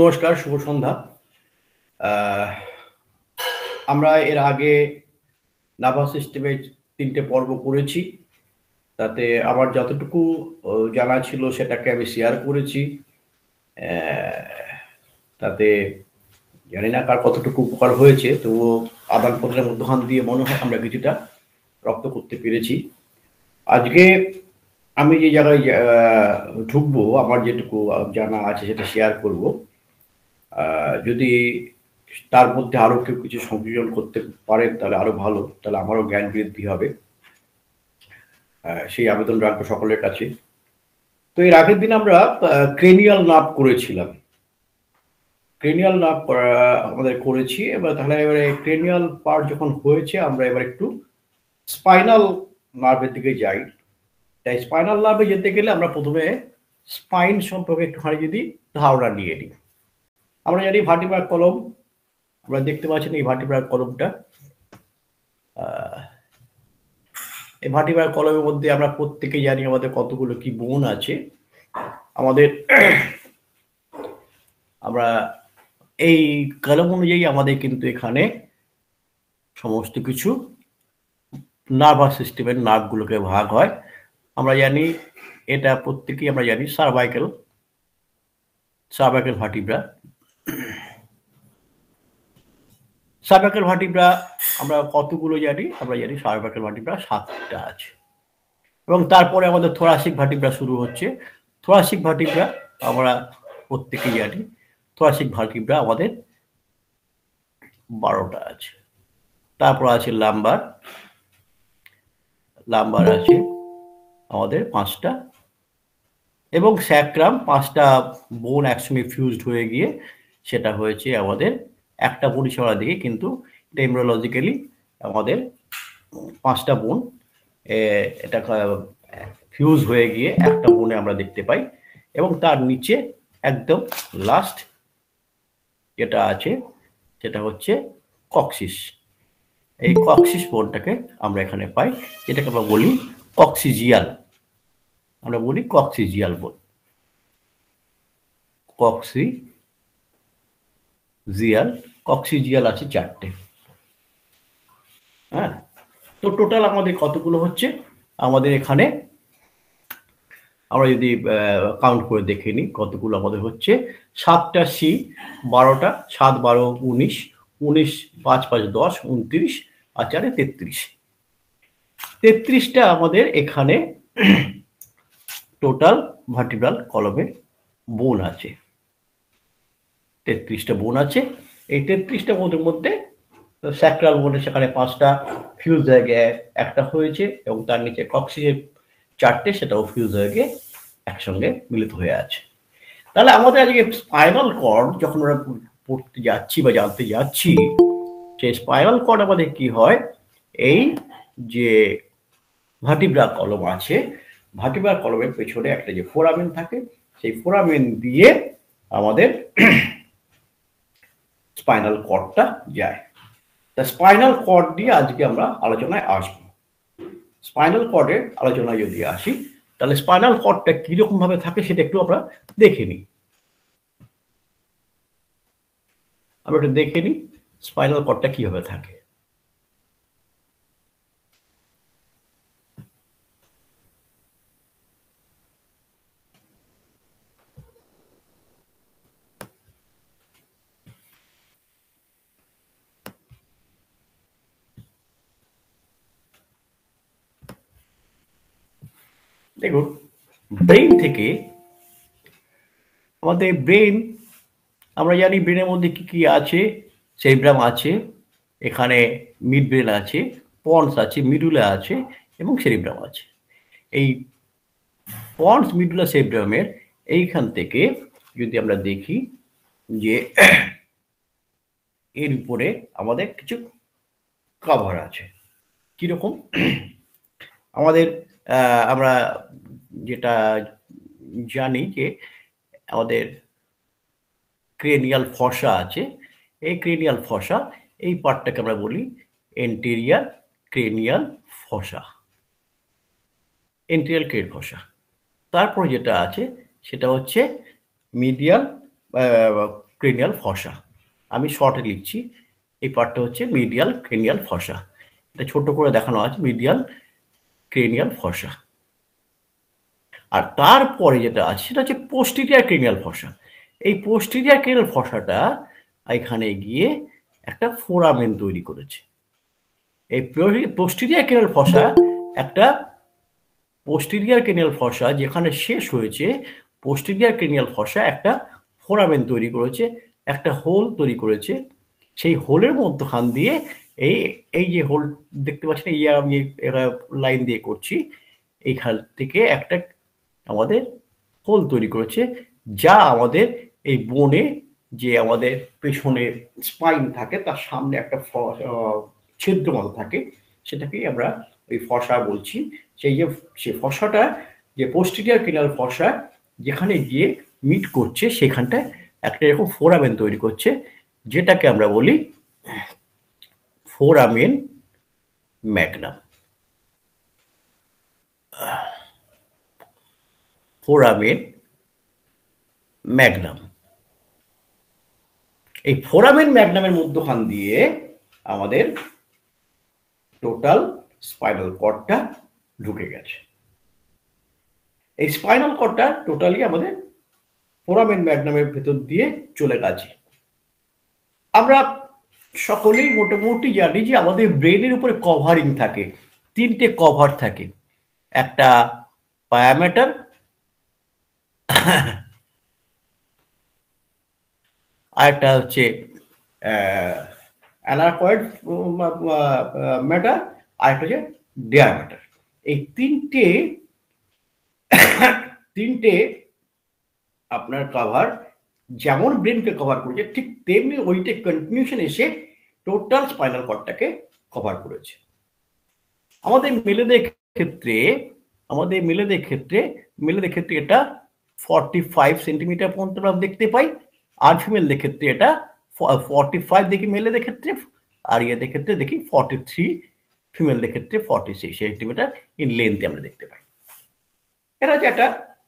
নমস্কার, শুভ সন্ধ্যা। আমরা এর আগে নার্ভাস সিস্টেমের ৩ টে পর্ব করেছি। তাতে আমার যতটুকু জানা ছিল সেটাকে আমি শেয়ার করেছি। তাতে জানি না কার কতটুকু উপকার হয়েছে, তবুও আদান-প্রদানের মধ্যখান দিয়ে মনে হয় আমরা কিছুটা রপ্ত করতে পেরেছি। আজকে আমি যে জায়গায় ঢুকবো, আমার যেটুকু জানা আছে সেটা শেয়ার করব। যদি তার মধ্যে আরো কেউ কিছু সংযোজন করতে পারেন তাহলে আরো ভালো, তাহলে আমারও জ্ঞান বৃদ্ধি হবে। সেই আবেদন রাখবো সকলের কাছে। তো এর আগের দিন আমরা ক্রেনিয়াল নার্ভ করেছিলাম। ক্রেনিয়াল নার্ভ আমাদের করেছি। এবারে ক্রেনিয়াল পার্ট যখন হয়েছে, আমরা এবার একটু স্পাইনাল নার্ভের দিকে যাই। তাই স্পাইনাল নার্ভে যেতে গেলে আমরা প্রথমে স্পাইন সম্পর্কে একটুখানি যদি ধারণা নিয়ে নিই। আমরা জানি ভার্টিব্রাল কলম, আমরা দেখতে পাচ্ছেন এই ভার্টিব্রাল কলমটা। এই ভার্টিব্রাল কলমের মধ্যে আমরা প্রত্যেকেই জানি আমাদের কতগুলো কি বোন আছে। আমাদের আমরা এই কলম অনুযায়ী আমাদের কিন্তু এখানে সমস্ত কিছু নার্ভাস সিস্টেমের নার্ভগুলোকে ভাগ হয়। আমরা জানি এটা প্রত্যেকেই আমরা জানি সার্ভাইকাল ভার্টিব্রা। সার্ভাইকাল ভার্টিব্রা আমরা কতগুলো জানি? আমরা জানি সার্ভাইকাল ভার্টিব্রা 7টা আছে, এবং তারপরে আমাদের থোরাসিক ভার্টিব্রা শুরু হচ্ছে। থোরাসিক ভার্টিব্রা আমরা প্রত্যেকেই জানি, থোরাসিক ভার্টিব্রা আমাদের 12টা আছে। তারপর আছে লাম্বার আছে আমাদের 5টা, এবং স্যাক্রাম 5টা বোন একসঙ্গে ফিউজড হয়ে গিয়ে সেটা হয়েছে আমাদের একটা পরিষেবার দিকে, কিন্তু এটা এমব্রিওলজিক্যালি আমাদের 5টা বোন এটা ফিউজ হয়ে গিয়ে একটা বোনে আমরা দেখতে পাই। এবং তার নিচে একদম লাস্ট যেটা আছে সেটা হচ্ছে কক্সিস। এই কক্সিস বোনটাকে আমরা এখানে পাই, যেটাকে আমরা বলি কক্সিজিয়াল। আমরা বলি কক্সিজিয়াল বোন। কক্সিজিয়াল আছে 4টে। হ্যাঁ, তো টোটাল আমাদের কতগুলো হচ্ছে? আমাদের এখানে আমরা যদি কাউন্ট করে দেখে নিই কতগুলো আমাদের হচ্ছে। 7টা সি, 12টা, 7 12 19, 19 5 5 10, 29 আর 4 33। 33টা আমাদের এখানে টোটাল ভার্টিব্রাল কলমের বোন আছে। 33টা বোন আছে। এই 33টা বোনের মধ্যে স্যাক্রাল বোনে সেখানে 5টা ফিউজ হয়ে গিয়ে একটা হয়েছে, এবং তার নিচে কক্সিসের 4টে, সেটাও ফিউজ হয়ে গিয়ে একসঙ্গে মিলিত হয়ে আছে। তাহলে আমাদের আজকে স্পাইনাল কর্ড যখন আমরা পড়তে যাচ্ছি বা জানতে যাচ্ছি, সেই স্পাইনাল কর্ড আমাদের কি হয়, এই যে ভার্টিব্রাল কলম আছে, ভার্টিব্রাল কলমের পেছনে একটা যে ফোরামেন থাকে, সেই ফোরামেন দিয়ে আমাদের স্পাইনাল কর্ডটা যায়। তা স্পাইনাল কর্ড দিয়ে আজকে আমরা আলোচনায় আসবো। স্পাইনাল কর্ডের আলোচনায় যদি আসি, তাহলে স্পাইনাল কর্ডটা কিরকম ভাবে থাকে সেটা একটু আমরা দেখে নিই। আমরা একটু দেখে নিই স্পাইনাল কর্ডটা কিভাবে থাকে। দেখুন, ব্রেন থেকে আমাদের ব্রেন, আমরা জানি ব্রেনের মধ্যে কি কি আছে। সেরিব্রাম আছে, এখানে মিড ব্রেন আছে, পন্স আছে, মিডুলা আছে, এবং সেরিব্রাম আছে। এই পন্স, মিডুলা, সেরিব্রামের এইখান থেকে যদি আমরা দেখি যে এর উপরে আমাদের কিছু কভার আছে। কিরকম? আমাদের আমরা যেটা জানি যে আমাদের ক্রেনিয়াল ফসা আছে। এই ক্রেনিয়াল ফসা, এই পার্টটাকে আমরা বলি এন্টেরিয়ার ক্রেনিয়াল ফসা, এন্টেরিয়াল ক্রেন ফসা। তারপর যেটা আছে সেটা হচ্ছে মিডিয়াল ক্রেনিয়াল ফসা। আমি শর্টে লিখছি, এই পার্টটা হচ্ছে মিডিয়াল ক্রেনিয়াল ফসা। এটা ছোট করে দেখানো আছে, মিডিয়াল ক্রেনিয়াল ফসা। আর তারপরে যেটা আছে সেটা হচ্ছে পোস্টেরিয়র ক্রেনিয়াল ফসা। এই পোস্টেরিয়র ক্রেনিয়াল ফসাটা এখানে গিয়ে একটা ফোরামেন তৈরি করেছে। এই পোস্টেরিয়র ক্রেনিয়াল ফসা একটা পোস্টেরিয়র ক্রেনিয়াল ফসা যেখানে শেষ হয়েছে, পোস্টেরিয়র ক্রেনিয়াল ফসা একটা ফোরামেন তৈরি করেছে, একটা হোল তৈরি করেছে। সেই হোলের মধ্যখান দিয়ে এই এই যে হোল দেখতে পাচ্ছেন, এই আমি লাইন দিয়ে করছি, এইখান থেকে একটা আমাদের হোল তৈরি করেছে, যা আমাদের এই বোনে যে আমাদের পেছনে স্পাইন থাকে তার সামনে একটা ছিদ্র মতো থাকে, সেটাকেই আমরা ওই ফসা বলছি। সেই ফসাটা যে পোস্টেরিয়র ক্রেনিয়াল ফসা যেখানে গিয়ে মিট করছে সেখানটায় একটা এরকম ফোরামেন তৈরি করছে, যেটাকে আমরা বলি ফোরামেন ম্যাগনাম। Foramen Magnum. এই ফোরামেন ম্যাগনামের মধ্যখান দিয়ে আমাদের টোটাল স্পাইনাল কর্ডটা ঢুকে গেছে। এই স্পাইনাল কর্ডটা টোটালি আমাদের ফোরামেন ম্যাগনামের ভেতর দিয়ে চলে গেছে। আমরা সকলেই মোটামুটি জানি যে আমাদের ব্রেনের উপরে কভারিং থাকে, তিনটে কভার থাকে, একটা পায়ামেটার, আরেকটা হচ্ছে অ্যানাকয়েড ম্যাটার, আরেকটা হচ্ছে ডিয়ামিটার। এই তিনটে আপনার কভার যেমন ব্রেনকে কভার করেছে, ঠিক তেমনি ওইটা কন্টিনিউশন এসে টোটাল স্পাইনাল কর্ডটাকে কভার করেছে। আমাদের মেলেদের ক্ষেত্রে এটা 45 সেন্টিমিটার পর্যন্ত আমরা দেখতে পাই, আর ফিমেলদের ক্ষেত্রে এটা 45 দেখি মেলেদের ক্ষেত্রে, আর ইয়েদের ক্ষেত্রে দেখি 43, ফিমেলদের ক্ষেত্রে 46 সেন্টিমিটার ইন লেন্থে আমরা দেখতে পাই। এটা হচ্ছে একটা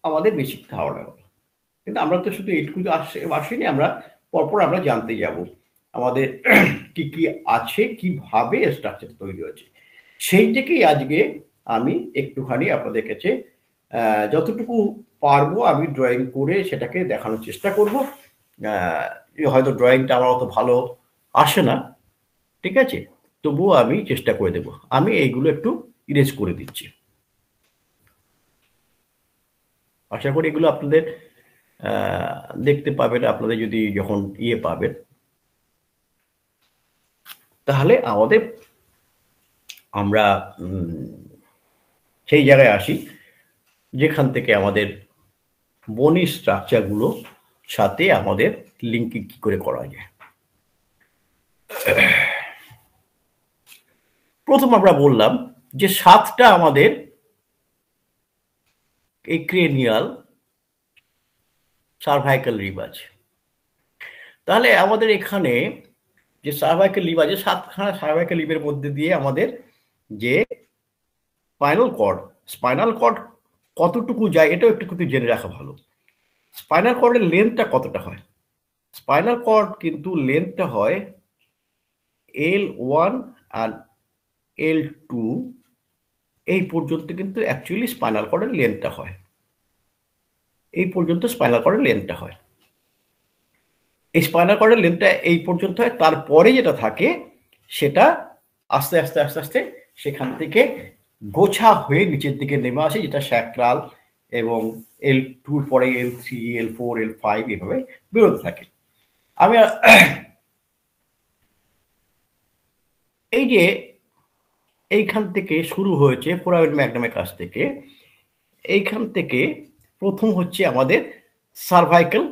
আমাদের বেসিক ধারণা। কিন্তু আমরা তো শুধু এইটুকু আসিনি, আমরা পরপর আমরা জানতে যাব আমাদের কি কি আছে, কিভাবে স্ট্রাকচার তৈরি হয়েছে। সেই থেকেই আজকে আমি একটুখানি আপনাদের কাছে যতটুকু পারবো আমি ড্রয়িং করে সেটাকে দেখানোর চেষ্টা করব। হয়তো ড্রয়িংটা আমার অত ভালো আসে না, ঠিক আছে, তবুও আমি চেষ্টা করে দেব। আমি এইগুলো একটু ইরেজ করে দিচ্ছি। আশা করি এগুলো আপনাদের দেখতে পাবেন, আপনাদের যদি যখন পাবেন, তাহলে আমরা সেই জায়গায় আসি যেখান থেকে আমাদের বনি স্ট্রাকচারগুলো সাথে আমাদের লিঙ্কিং কি করে করা যায়। প্রথম আমরা বললাম যে 7টা আমাদের এই ক্রেনিয়াল সার্ভাইকাল রিব আছে। তাহলে আমাদের এখানে যে সার্ভাইকাল রিব আছে, 7খানা সার্ভাইকাল রিবের মধ্যে দিয়ে আমাদের যে স্পাইনাল কর্ড কতটুকু যায় এটাও একটু কিন্তু জেনে রাখা ভালো। স্পাইনাল কর্ডের লেন্থটা কতটা হয়? স্পাইনাল কর্ড কিন্তু লেন্থটা হয় L1 আর L2, এই পর্যন্ত কিন্তু অ্যাকচুয়ালি স্পাইনাল কর্ডের লেন্থটা হয়। এই পর্যন্ত স্পাইনাল কর্ডের লেন্থটা হয়। এই স্পাইনাল কর্ডের লেন্থটা এই পর্যন্ত হয়, তারপরে যেটা থাকে সেটা আস্তে আস্তে আস্তে আস্তে সেখান থেকে গোছা হয়ে নিচের দিকে নেমে আসে, যেটা স্যাক্রাল, এবং L2 পরে L3, L4, L5 এভাবে বেরোতে থাকে। আমি এই যে এইখান থেকে শুরু হয়েছে ফোরামেন ম্যাগনামের কাছ থেকে, এইখান থেকে প্রথম হচ্ছে আমাদের সার্ভাইকাল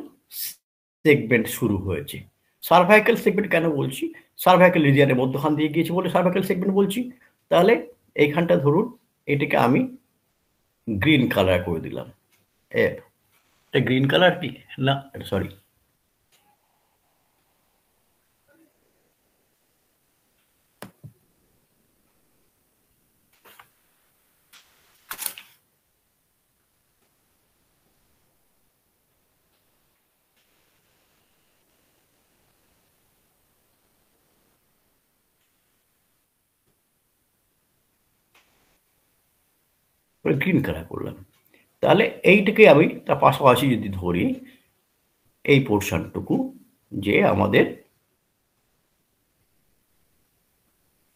সেগমেন্ট শুরু হয়েছে। সার্ভাইকাল সেগমেন্ট কেন বলছি? সার্ভাইকাল রিজিয়নের মধ্যখান দিয়ে গিয়েছে বলে সার্ভাইকাল সেগমেন্ট বলছি। তাহলে এইখানটা ধরুন, এটাকে আমি গ্রিন কালার করে দিলাম। এটা গ্রিন কালার কি না, সরি, গ্রিন কালার করলাম। তাহলে এইটাকে আমি তার পাশাপাশি যদি ধরি এই পোর্শনটুকু যে আমাদের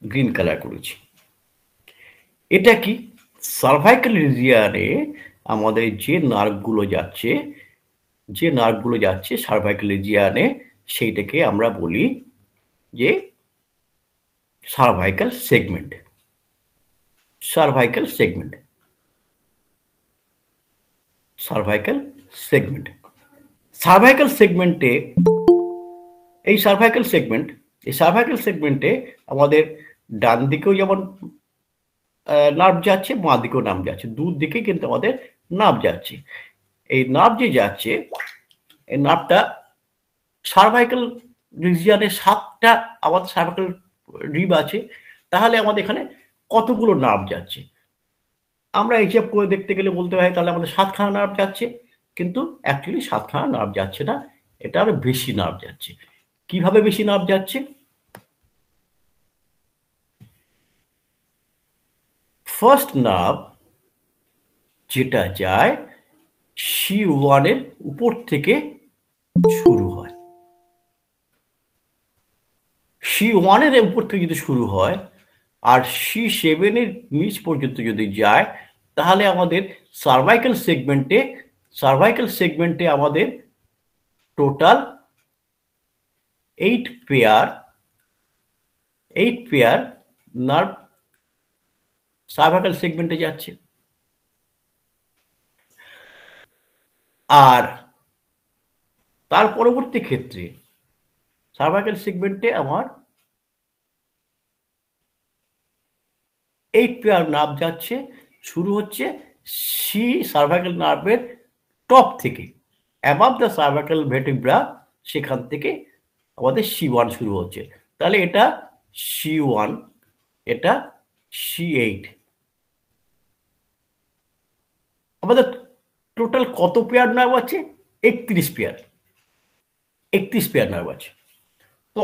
গ্রিন কালার করেছি, এটা কি সার্ভাইকাল রিজিয়নে আমাদের যে নার্ভগুলো যাচ্ছে সার্ভাইকাল রিজিয়নে, সেইটাকে আমরা বলি যে cervical segment. Cervical segment, cervical segment, cervical সেগমেন্টে এই সার্ভাইকাল সেগমেন্টে আমাদের ডান দিকেও যেমন নার্ভ যাচ্ছে, বাঁ দিকেও নার্ভ যাচ্ছে, দুদিকে কিন্তু আমাদের নার্ভ যাচ্ছে। এই নার্ভ যে যাচ্ছে, এই নার্ভটা সার্ভাইকাল রিজিয়নে 7টা আমাদের সার্ভাইকাল রিব আছে। তাহলে আমাদের এখানে কতগুলো নার্ভ যাচ্ছে? আমরা হিসাব করে দেখতে গেলে বলতে হয় তাহলে আমাদের 7খানা নার্ভ যাচ্ছে, কিন্তু অ্যাকচুয়ালি 7খানা নার্ভ যাচ্ছে না, এটা আরো বেশি নার্ভ যাচ্ছে। কিভাবে বেশি নার্ভ যাচ্ছে? ফার্স্ট নার্ভ যেটা যায় C1 এর উপর থেকে শুরু হয়। C1 এর উপর থেকে যদি শুরু হয় আর C7 এর নিচ পর্যন্ত যদি যায়, তাহলে আমাদের সার্ভাইকাল সেগমেন্টে আমাদের টোটাল 8 পেয়ার নার্ভ সার্ভাইকাল সেগমেন্টে যাচ্ছে। আর তার পরবর্তী ক্ষেত্রে সার্ভাইকাল সেগমেন্টে আমার 8 পেয়ার নার্ভ যাচ্ছে, শুরু হচ্ছে সি সার্ভাইকাল নার্ভের টপ থেকে, অ্যাবাভ দ্য সার্ভাইকাল ভের্টিব্রা, সেখান থেকে আমাদের C1 শুরু হচ্ছে। তাহলে এটা C1, এটা C8। আমাদের টোটাল কত পেয়ার নার্ভ আছে? 31 পেয়ার। 31 পেয়ার নার্ভ আছে। তো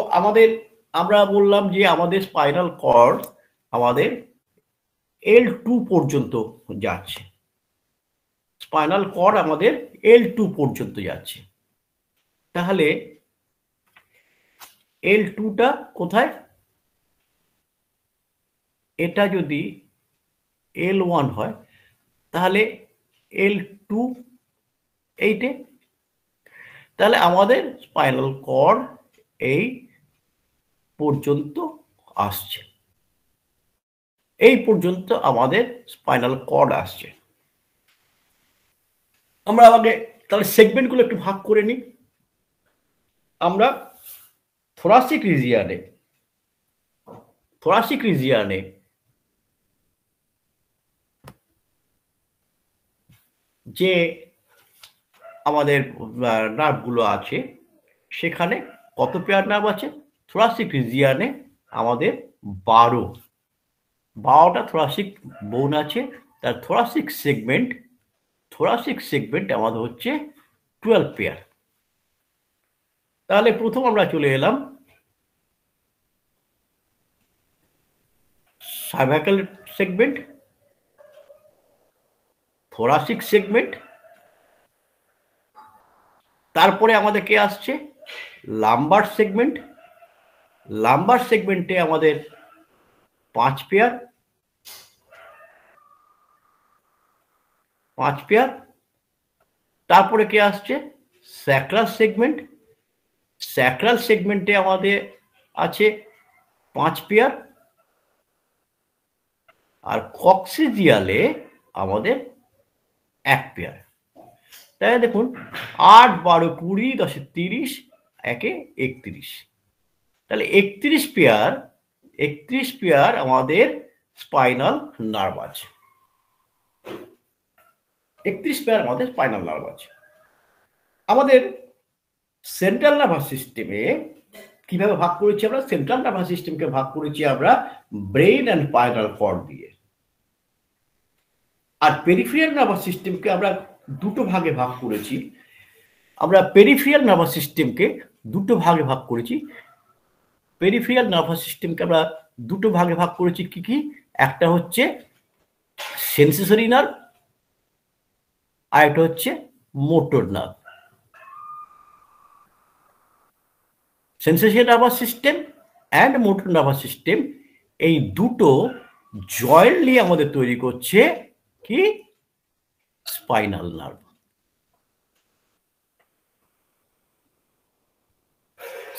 আমরা বললাম যে আমাদের স্পাইনাল কর্ড আমাদের L2 পর্যন্ত যাচ্ছে। স্পাইনাল কর্ড আমাদের L2 পর্যন্ত যাচ্ছে। তাহলে L2টা কোথায়? এটা যদি L1 হয়, তাহলে L2 এইটে। তাহলে আমাদের স্পাইনাল কর্ড এই পর্যন্ত আসছে, এই পর্যন্ত আমাদের স্পাইনাল কর্ড আসছে। আমরা আগে তাহলে সেগমেন্টগুলো একটু ভাগ করে নিই। আমরা থোরাসিক রিজিয়নে যে আমাদের নার্ভগুলো আছে, সেখানে কত পেয়ার নার্ভ আছে? থোরাসিক রিজিয়নে আমাদের 12টা থোরাসিক বোন আছে। তার থোরাসিক সেগমেন্ট আমাদের হচ্ছে 12 পেয়ার। তাহলে প্রথম আমরা চলে এলাম সার্ভাইকাল সেগমেন্ট, থোরাসিক সেগমেন্ট, তারপরে আমাদের কে আসছে? লাম্বার সেগমেন্টে আমাদের 5 পেয়ার। তারপরে কে আসছে? স্যাক্রাল সেগমেন্টে আমাদের আছে 5 পেয়ার। আর কক্সিজিয়ালে আমাদের 1 পেয়ার। তাই দেখুন 8, 12, 20, 10, 30, 1, 31। তাহলে 31 পেয়ার আমাদের স্পাইনাল নার্ভ আছে। 31 পেয়ার আমাদের স্পাইনাল নার্ভ আছে। আমাদের সেন্ট্রাল নার্ভাস সিস্টেমে কিভাবে ভাগ করেছি? আমরা সেন্ট্রাল নার্ভাস সিস্টেমকে ভাগ করেছি আমরা ব্রেইন অ্যান্ড স্পাইনাল কর্ড দিয়ে। আর পেরিফেরাল নার্ভাস সিস্টেমকে আমরা দুটো ভাগে ভাগ করেছি। আমরা পেরিফেরাল নার্ভাস সিস্টেমকে দুটো ভাগে ভাগ করেছি। কি কি? একটা হচ্ছে সেন্সেসরি নার্ভ, আর একটা হচ্ছে motor nerve. Sensation nervous system and motor nervous system, এই দুটো জয়েন্টলি আমাদের তৈরি করছে কি spinal nerve.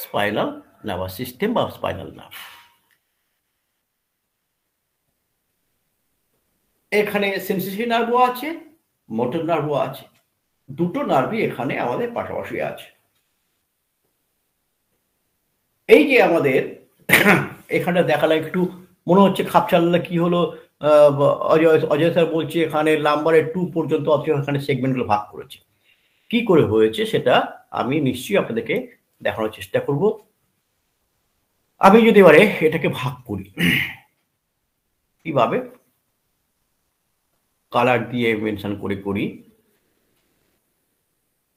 Spinal nervous system বা স্পাইনাল নার্ভ। এখানে সেন্সেশন নার্ভও আছে, মোটর নার্ভও আছে, দুটো নার্ভই এখানে আমাদের পাশাপাশি আছে। এই যে আমাদের এখানে দেখালাম, একটু মনে হচ্ছে খাপছাড়া কি হলো, অজয় স্যার বলছে এখানে নাম্বারের 2 পর্যন্ত এখানে সেগমেন্টগুলো ভাগ করেছে। কি করে হয়েছে সেটা আমি নিশ্চয়ই আপনাদেরকে দেখানোর চেষ্টা করব। আমি যদি এবারে এটাকে ভাগ করি কিভাবে, কালার দিয়ে মেনশন করে করি।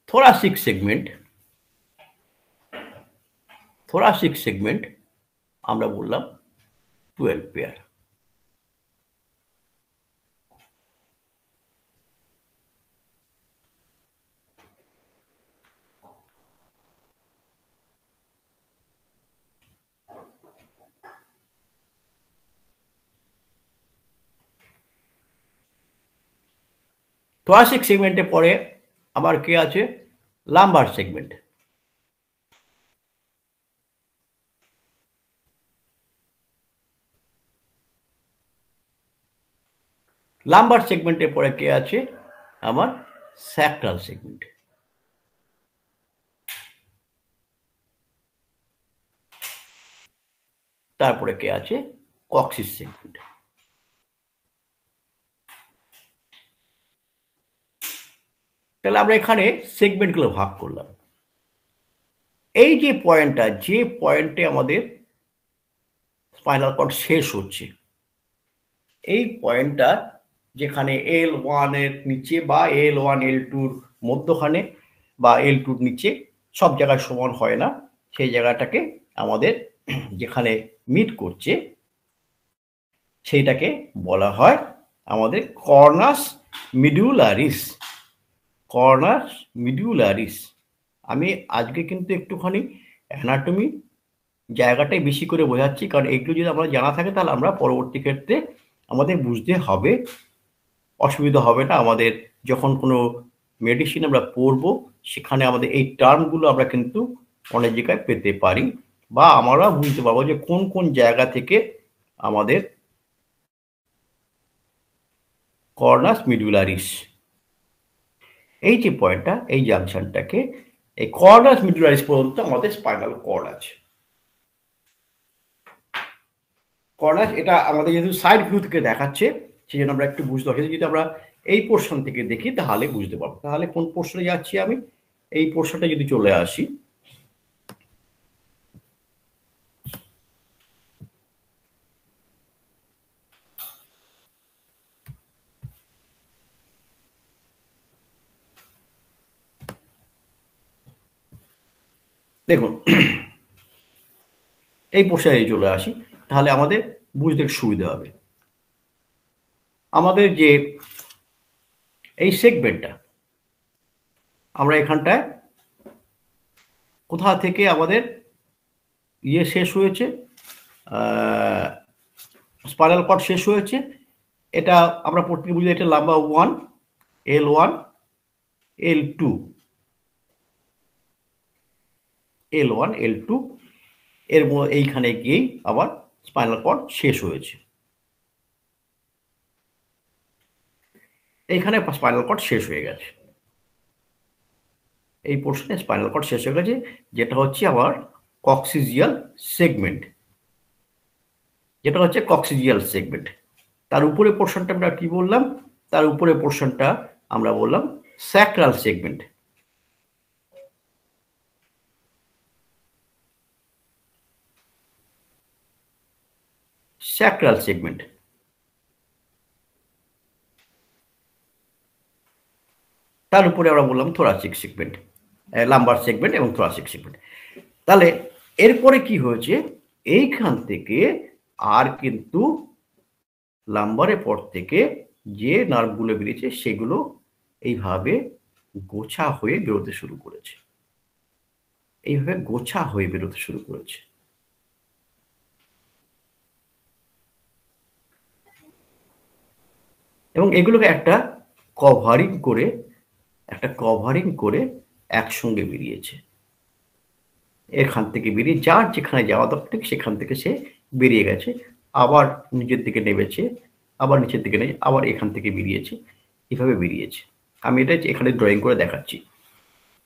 থোরাসিক সেগমেন্ট আমরা বললাম 12 পেয়ার। থোরাসিক সেগমেন্টে পরে আবার কে আছে, লাম্বার সেগমেন্ট। লাম্বার সেগমেন্টের পরে কে আছে আমার, স্যাক্রাল সেগমেন্ট। তারপরে কে আছে, কক্সিস সেগমেন্ট। তাহলে আমরা এখানে সেগমেন্টগুলো ভাগ করলাম। এই যে পয়েন্টটা, যে পয়েন্টে আমাদের স্পাইনাল কর্ড শেষ হচ্ছে, এই পয়েন্টটা যেখানে L1 এর নিচে বা L1 L2 মধ্যখানে বা L2 নিচে, সব জায়গায় সমান হয় না, সেই জায়গাটাকে আমাদের যেখানে মিট করছে সেইটাকে বলা হয় আমাদের কর্নাস মিডুলারিস। কর্নাস মিডুলারিস। আমি আজকে কিন্তু একটুখানি অ্যানাটমি জায়গাটাই বেশি করে বোঝাচ্ছি, কারণ এগুলো যদি আমরা জানা থাকে তাহলে আমরা পরবর্তী ক্ষেত্রে আমাদের বুঝতে হবে, অসুবিধা হবে না। আমাদের যখন কোনো মেডিসিন আমরা পড়বো সেখানে আমাদের এই টার্মগুলো আমরা কিন্তু অনেক জায়গায় পেতে পারি, বা আমরা বুঝতে পারবো যে কোন কোন জায়গা থেকে আমাদের কর্নাস মিডুলারিস, এই যে পয়েন্টটা, এই জাংশনটাকে, এই কর্নাস মিডুলারিস পর্যন্ত আমাদের স্পাইনাল কর্ড আছে। কর্নাস, এটা আমাদের যেহেতু সাইড ভিউ থেকে দেখাচ্ছে সেই জন্য আমরা একটু বুঝতে পারছি। যদি আমরা এই পোর্শন থেকে দেখি তাহলে বুঝতে পারবো। তাহলে কোন পোর্শনে যাচ্ছি আমি, এই পোর্শনটা যদি চলে আসি, দেখুন এই পোর্শনে চলে আসি তাহলে আমাদের বুঝতে সুবিধা হবে। আমাদের যে এই সেগমেন্টটা, আমরা এখানটায় কোথা থেকে আমাদের ইয়ে শেষ হয়েছে, স্পাইনাল কর্ড শেষ হয়েছে, এটা আমরা প্রত্যেকে বুঝি এটা number 1 L1 L2 L1 L2 এর এইখানে গিয়েই আবার স্পাইনাল কর্ড শেষ হয়েছে। এইখানে স্পাইনাল কর্ড শেষ হয়ে গেছে, এই পোর্শনে স্পাইনাল কর্ড শেষ হয়ে গেছে, যেটা হচ্ছে আমার কক্সিজিয়াল সেগমেন্ট, যেটা হচ্ছে কক্সিজিয়াল সেগমেন্ট। তার উপরে পোর্শনটা আমরা কি বললাম, তার উপরে পোর্শনটা আমরা বললাম স্যাক্রাল সেগমেন্ট। Sacral segment. তার উপরে আমরা বললাম থোরাসিক সেগমেন্ট, লাম্বার সেগমেন্ট এবং থোরাসিক সেগমেন্ট। তাহলে এরপরে কি হয়েছে, এইখান থেকে আর কিন্তু লাম্বারের পর থেকে যে নার্ভগুলো বেরিয়েছে সেগুলো এইভাবে গোছা হয়ে বেরোতে শুরু করেছে, এইভাবে গোছা হয়ে বেরোতে শুরু করেছে। এবং এগুলোকে একটা কভারিং করে একসঙ্গে বেরিয়েছে। এখান থেকে বেরিয়ে যার যেখানে যাওয়া দরকার ঠিক সেখান থেকে সে বেরিয়ে গেছে, আবার নিচের দিকে নেমেছে, আবার নিচের দিকে নেমে আবার এখান থেকে বেরিয়েছে, এভাবে বেরিয়েছে। আমি এটা এখানে ড্রয়িং করে দেখাচ্ছি।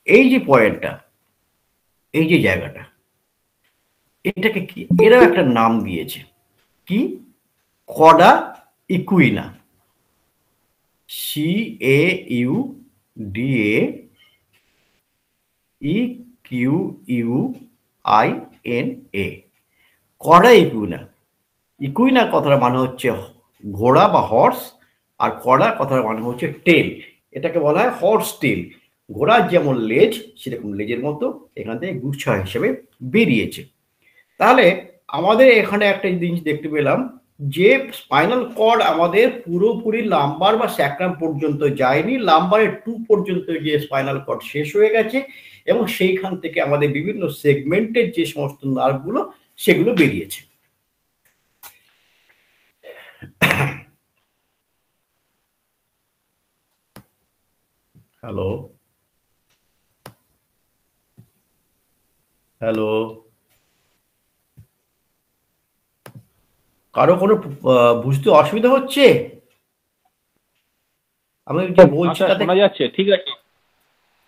এই যে পয়েন্টটা, এই যে জায়গাটা, এটাকে কি এরাও একটা নাম দিয়েছে, কি? কডা equina. CAUDA EQUINA। কডা equina. Equina কথার মানে হচ্ছে ঘোড়া বা হর্স, আর কডা কথার মানে হচ্ছে টেল। এটাকে বলা হয় হর্স টেল। ঘোড়ার যেমন লেজ, সেরকম লেজের মতো এখান থেকে গুচ্ছা হিসেবে বেরিয়েছে। তাহলে আমাদের এখানে একটা জিনিস দেখতে পেলাম যে স্পাইনাল কর্ড আমাদের পুরোপুরি লাম্বার বা স্যাক্রাম পর্যন্ত যায়নি, লাম্বারের 2 পর্যন্ত গিয়ে স্পাইনাল কর্ড শেষ হয়ে গেছে, এবং সেইখান থেকে আমাদের বিভিন্ন সেগমেন্টের যে সমস্ত নার্ভগুলো সেগুলো বেরিয়েছে। হ্যালো, হ্যালো, কারো কোনো বুঝতে অসুবিধা হচ্ছে? আমি যে বলছি স্যার তাতে শোনা যাচ্ছে, ঠিক আছে।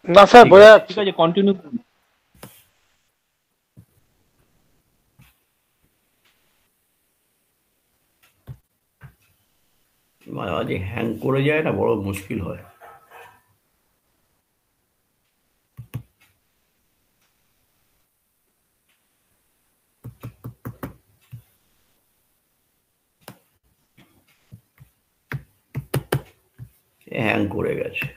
না স্যার, ঠিক বোঝা আছে, যাচ্ছে। ঠিক আছে, কন্টিনিউ করুন। মাঝে মাঝে হ্যাং করে যায় না, বড় মুশকিল হয়। হ্যাং করে গেছে।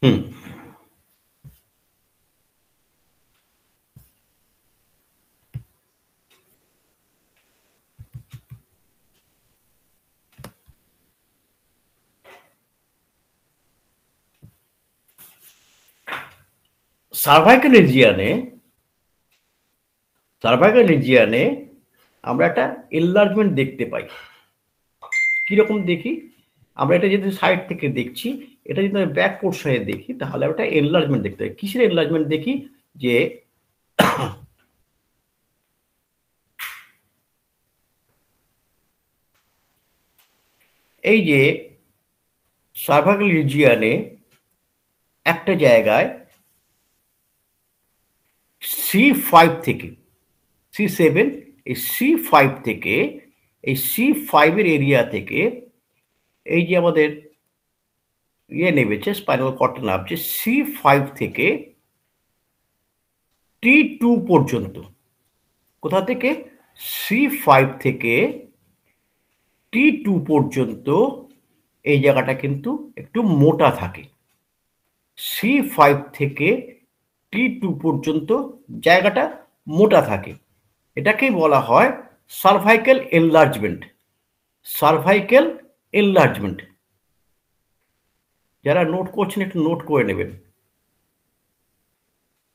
হুম, সার্ভাইকাল রিজিয়ানে আমরা একটা এনলার্জমেন্ট দেখতে পাই। কিরকম দেখি? আমরা এটা যদি সাইড থেকে দেখছি, এটা যদি আমি ব্যাক পোর্শনে দেখি, তাহলে একটা এনলার্জমেন্ট দেখতে পাই। কিসের এনলার্জমেন্ট দেখি? যে এই যে সার্ভাইকাল রিজিয়ানে একটা জায়গায় C5 থেকে C7, এই C5 থেকে, এই C5 এর এরিয়া থেকে এই যে আমাদের নেমেছে, স্পাইনাল কর্ডটা নামছে C5 থেকে T2 পর্যন্ত। কোথা থেকে? C5 থেকে T2 পর্যন্ত এই জায়গাটা কিন্তু একটু মোটা থাকে। C5 থেকে T2 পর্যন্ত জায়গাটা মোটা থাকে। এটাকেই বলা হয় সার্ভাইকাল এনলার্জমেন্ট। Cervical enlargement. যারা নোট করছেন একটু নোট করে নেবেন।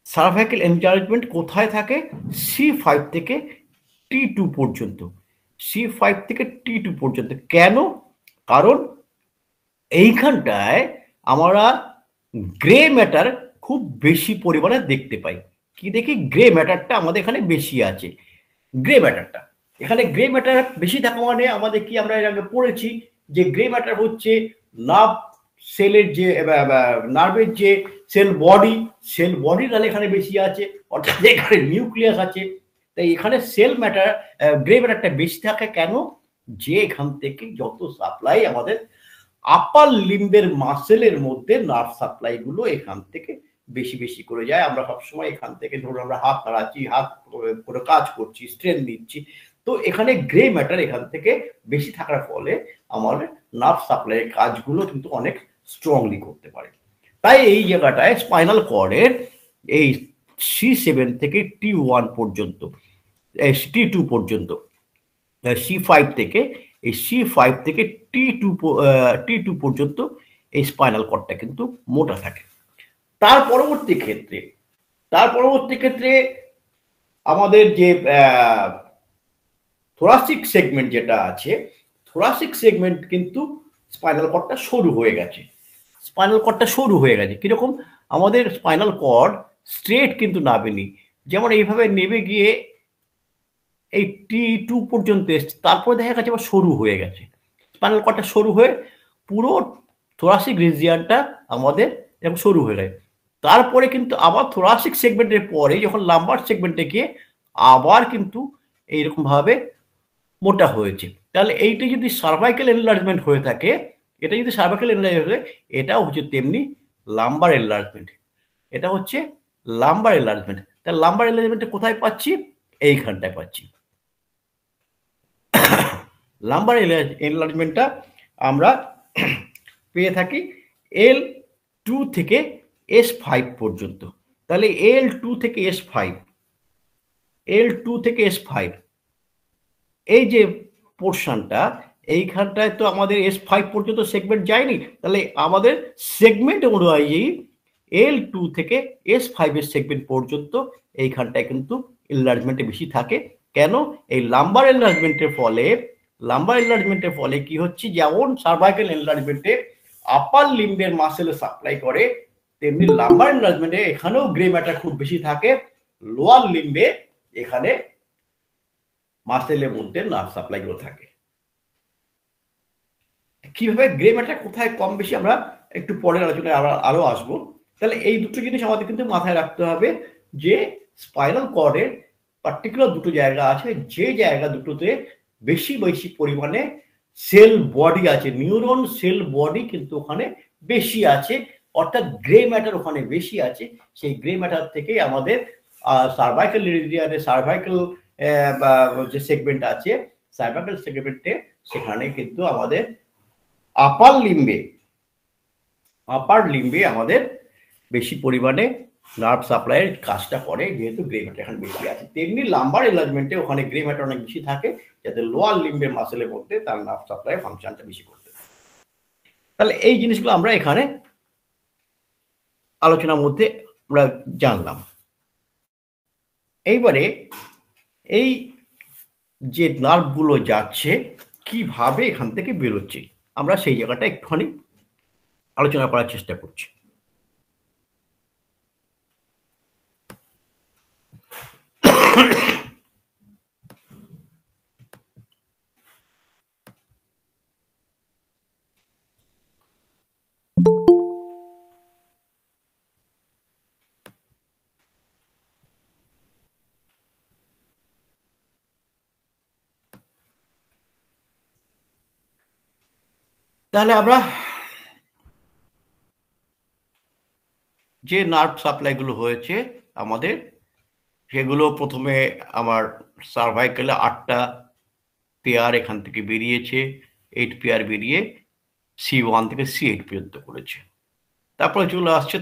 সার্ভাইকাল এনলার্জমেন্ট কোথায় থাকে? C5 থেকে T2 পর্যন্ত। C5 থেকে T2 পর্যন্ত। কেন? কারণ এইখানটায় আমরা গ্রে ম্যাটার খুব বেশি পরিমাণে দেখতে পাই। কি দেখি? গ্রে ম্যাটারটা আমাদের এখানে বেশি আছে। গ্রে ম্যাটারটা এখানে গ্রে ম্যাটার বেশি থাকা মানে আমাদের কি, আমরা এর আগে পড়েছি যে গ্রে ম্যাটার হচ্ছে নার্ভ সেলের যে নার্ভের যে সেল বডি তাহলে এখানে বেশি আছে, অর্থাৎ এখানে নিউক্লিয়াস আছে। তাই এখানে সেল ম্যাটার, গ্রে ম্যাটারটা বেশি থাকে। কেন? যে এখান থেকে যত সাপ্লাই আমাদের আপার লিম্বের মাসেলের মধ্যে নার্ভ সাপ্লাই গুলো এখান থেকে বেশি বেশি করে যায়। আমরা সবসময় এখান থেকে ধরুন আমরা হাত নাড়াচ্ছি, হাত করে কাজ করছি, স্ট্রেন দিচ্ছি। তো এখানে গ্রে ম্যাটার এখান থেকে বেশি থাকার ফলে আমাদের নার্ভ সাপ্লাইয়ের কাজগুলো কিন্তু অনেক স্ট্রংলি করতে পারে। তাই এই জায়গাটায় স্পাইনাল কর্ডের এই C7 থেকে T1 পর্যন্ত, T2 পর্যন্ত, C5 থেকে এই C5 থেকে T2 পর্যন্ত এই স্পাইনাল কর্ডটা কিন্তু মোটা থাকে। তার পরবর্তী ক্ষেত্রে আমাদের যে থোরাসিক সেগমেন্ট যেটা আছে, থোরাসিক সেগমেন্ট কিন্তু স্পাইনাল কর্ডটা সরু হয়ে গেছে। কিরকম? আমাদের স্পাইনাল কর্ড স্ট্রেট কিন্তু নামেনি, যেমন এইভাবে নেমে গিয়ে এই T2 পর্যন্ত এসছে, তারপরে দেখা গেছে আবার সরু হয়ে গেছে। স্পাইনাল কর্ডটা সরু হয়ে পুরো থোরাসিক রিজিয়নটা আমাদের এরকম সরু হয়ে যায়। তারপরে কিন্তু আবার থোরাসিক সেগমেন্টের পরে যখন লাম্বার সেগমেন্টে গিয়ে আবার কিন্তু এইরকম ভাবে মোটা হয়েছে। তাহলে এইটা যদি সার্ভাইকাল এনলার্জমেন্ট হয়ে থাকে, এটাও হচ্ছে তেমনি লাম্বার এনলার্জমেন্ট। তাহলে লাম্বার এনলার্জমেন্টে কোথায় পাচ্ছি? এইখানটায় পাচ্ছি। লাম্বার এনলার্জমেন্টটা আমরা পেয়ে থাকি L2 থেকে S5 পর্যন্ত। তাহলে L2 থেকে S5 এই যে পোর্শনটা, এইখানটায় তো আমাদের S5 পর্যন্ত সেগমেন্ট যায়নি, তাহলে আমাদের সেগমেন্ট অনুযায়ী L2 থেকে S5 এর সেগমেন্ট পর্যন্ত এইখানটায় কিন্তু এনলার্জমেন্ট বেশি থাকে। কেন? এই লাম্বার এনলার্জমেন্টের ফলে কি হচ্ছে, যেমন সার্ভাইকাল এনলার্জমেন্টে আপার লিম্বের মাসেলে সাপ্লাই করে, তেমনি লাম্বার এনলার্জমেন্টে এখানেও গ্রে ম্যাটার খুব বেশি থাকে। লোয়ার লিম্বে এখানে মাসেলের মধ্যে নার্ভ সাপ্লাই গুলো থাকে। কিভাবে গ্রে ম্যাটার কোথায় কম বেশি আমরা একটু পরের আলোচনায় আরো আসবো। তাহলে এই দুটো জিনিস আমাদের কিন্তু মাথায় রাখতে হবে যে স্পাইনাল কর্ডের পার্টিকুলার দুটো জায়গা আছে, যে জায়গা দুটোতে বেশি বেশি পরিমাণে সেল বডি আছে, নিউরন সেল বডি কিন্তু ওখানে বেশি আছে, অর্থাৎ গ্রে ম্যাটার ওখানে বেশি আছে। সেই গ্রে ম্যাটার থেকে আমাদের সার্ভাইকাল রিজিয়নে, সার্ভাইকাল যে সেগমেন্ট আছে, সার্ভাইকাল সেগমেন্টে সেখানে কিন্তু আমাদের আপার লিম্বে আমাদের বেশি পরিমাণে নার্ভ সাপ্লাইয়ের কাজটা করে, যেহেতু গ্রে ম্যাটার এখানে বেশি আছে। তেমনি লাম্বার এনলার্জমেন্টে ওখানে গ্রে ম্যাটার অনেক বেশি থাকে, যাতে লোয়ার লিম্বের মাসেলের মধ্যে তার নার্ভ সাপ্লাই ফাংশনটা বেশি করতে। তাহলে এই জিনিসগুলো আমরা এখানে আলোচনার মধ্যে আমরা জানলাম। এইবারে এই যে নার্ভগুলো যাচ্ছে কিভাবে এখান থেকে বেরোচ্ছে, আমরা সেই জায়গাটা একটুখানি আলোচনা করার চেষ্টা করছি। তাহলে আমরা যে নার্ভ সাপ্লাই গুলো হয়েছে আমাদের, সেগুলো প্রথমে আমার সার্ভাইকালে 8টা পেয়ার এখান থেকে বেরিয়েছে, 8 পেয়ার বেরিয়ে C1 থেকে C8 পর্যন্ত করেছে। তারপরে চলে আসছে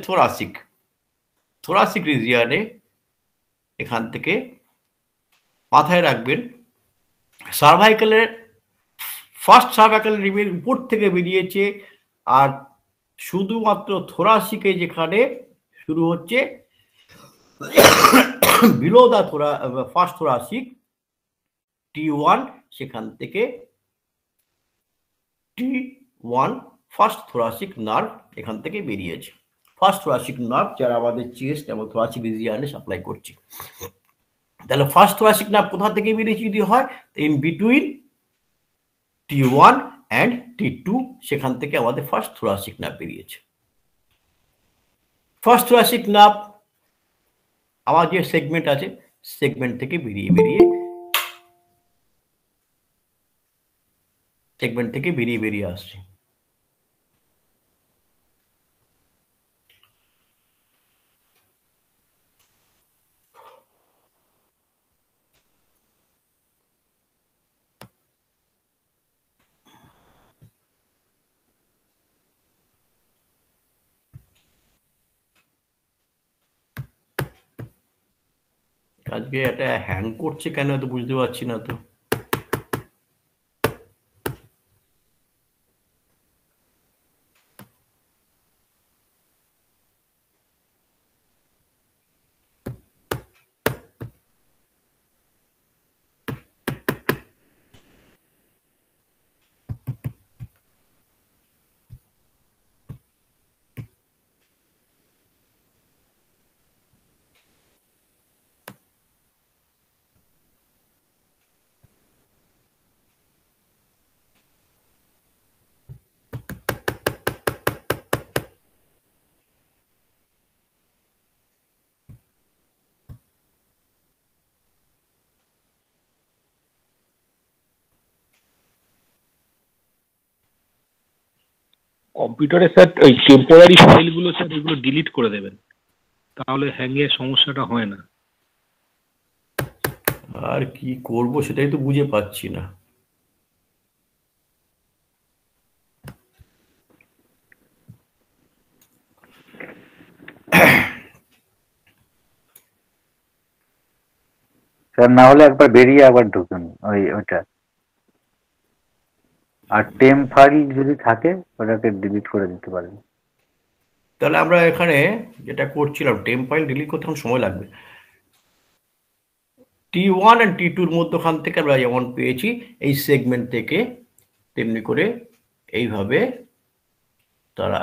থোরাসিক রিজিয়নে। এখান থেকে মাথায় রাখবেন সার্ভাইকালের ফার্স্ট সার্ভাইকাল রিমের উপর থেকে বেরিয়েছে, আর শুধুমাত্র থোরাসিকে যেখানে শুরু হচ্ছে below the first thoracic T1, সেখান থেকে T1 ফার্স্ট থোরাসিক নার্ভ এখান থেকে বেরিয়েছে। ফার্স্ট থোরাসিক নার্ভ যারা আমাদের চেস্ট এবং থোরাসিক রিজিয়নে সাপ্লাই করছে। তাহলে ফার্স্ট থোরাসিক নার্ভ কোথা থেকে বেরিয়েছে যদি হয়, in between T1 and T2, সেখান থেকে আমাদের ফার্স্ট থোরাসিক নার্ভ বেরিয়েছে। ফার্স্ট থোরাসিক নার্ভ আমার যে সেগমেন্ট আছে, সেগমেন্ট থেকে বেরিয়ে আসছে। আজকে এটা হ্যাং করছে কেন তো বুঝতে পারছি না তো। কম্পিউটারে স্যার ওই টেম্পোরারি ফাইলগুলো স্যার এগুলো ডিলিট করে দেবেন, তাহলে হ্যাংয়ের সমস্যাটা হয় না। আর কি করব সেটাই তো বুঝে পাচ্ছি না। স্যার না হলে একবার বেরিয়ে আবার ঢুকুন ওইটা। আর টেম ফাইল যদি থাকে ওটাকে ডিলিট করে দিতে পারেন। তাহলে আমরা এখানে যেটা করছিলাম, টেম ফাইল ডিলিট করতে এখন সময় লাগবে। T1 আর T2 এর মধ্যখান থেকে আমরা যেমন পেয়েছি এই সেগমেন্ট থেকে, তেমনি করে এইভাবে তারা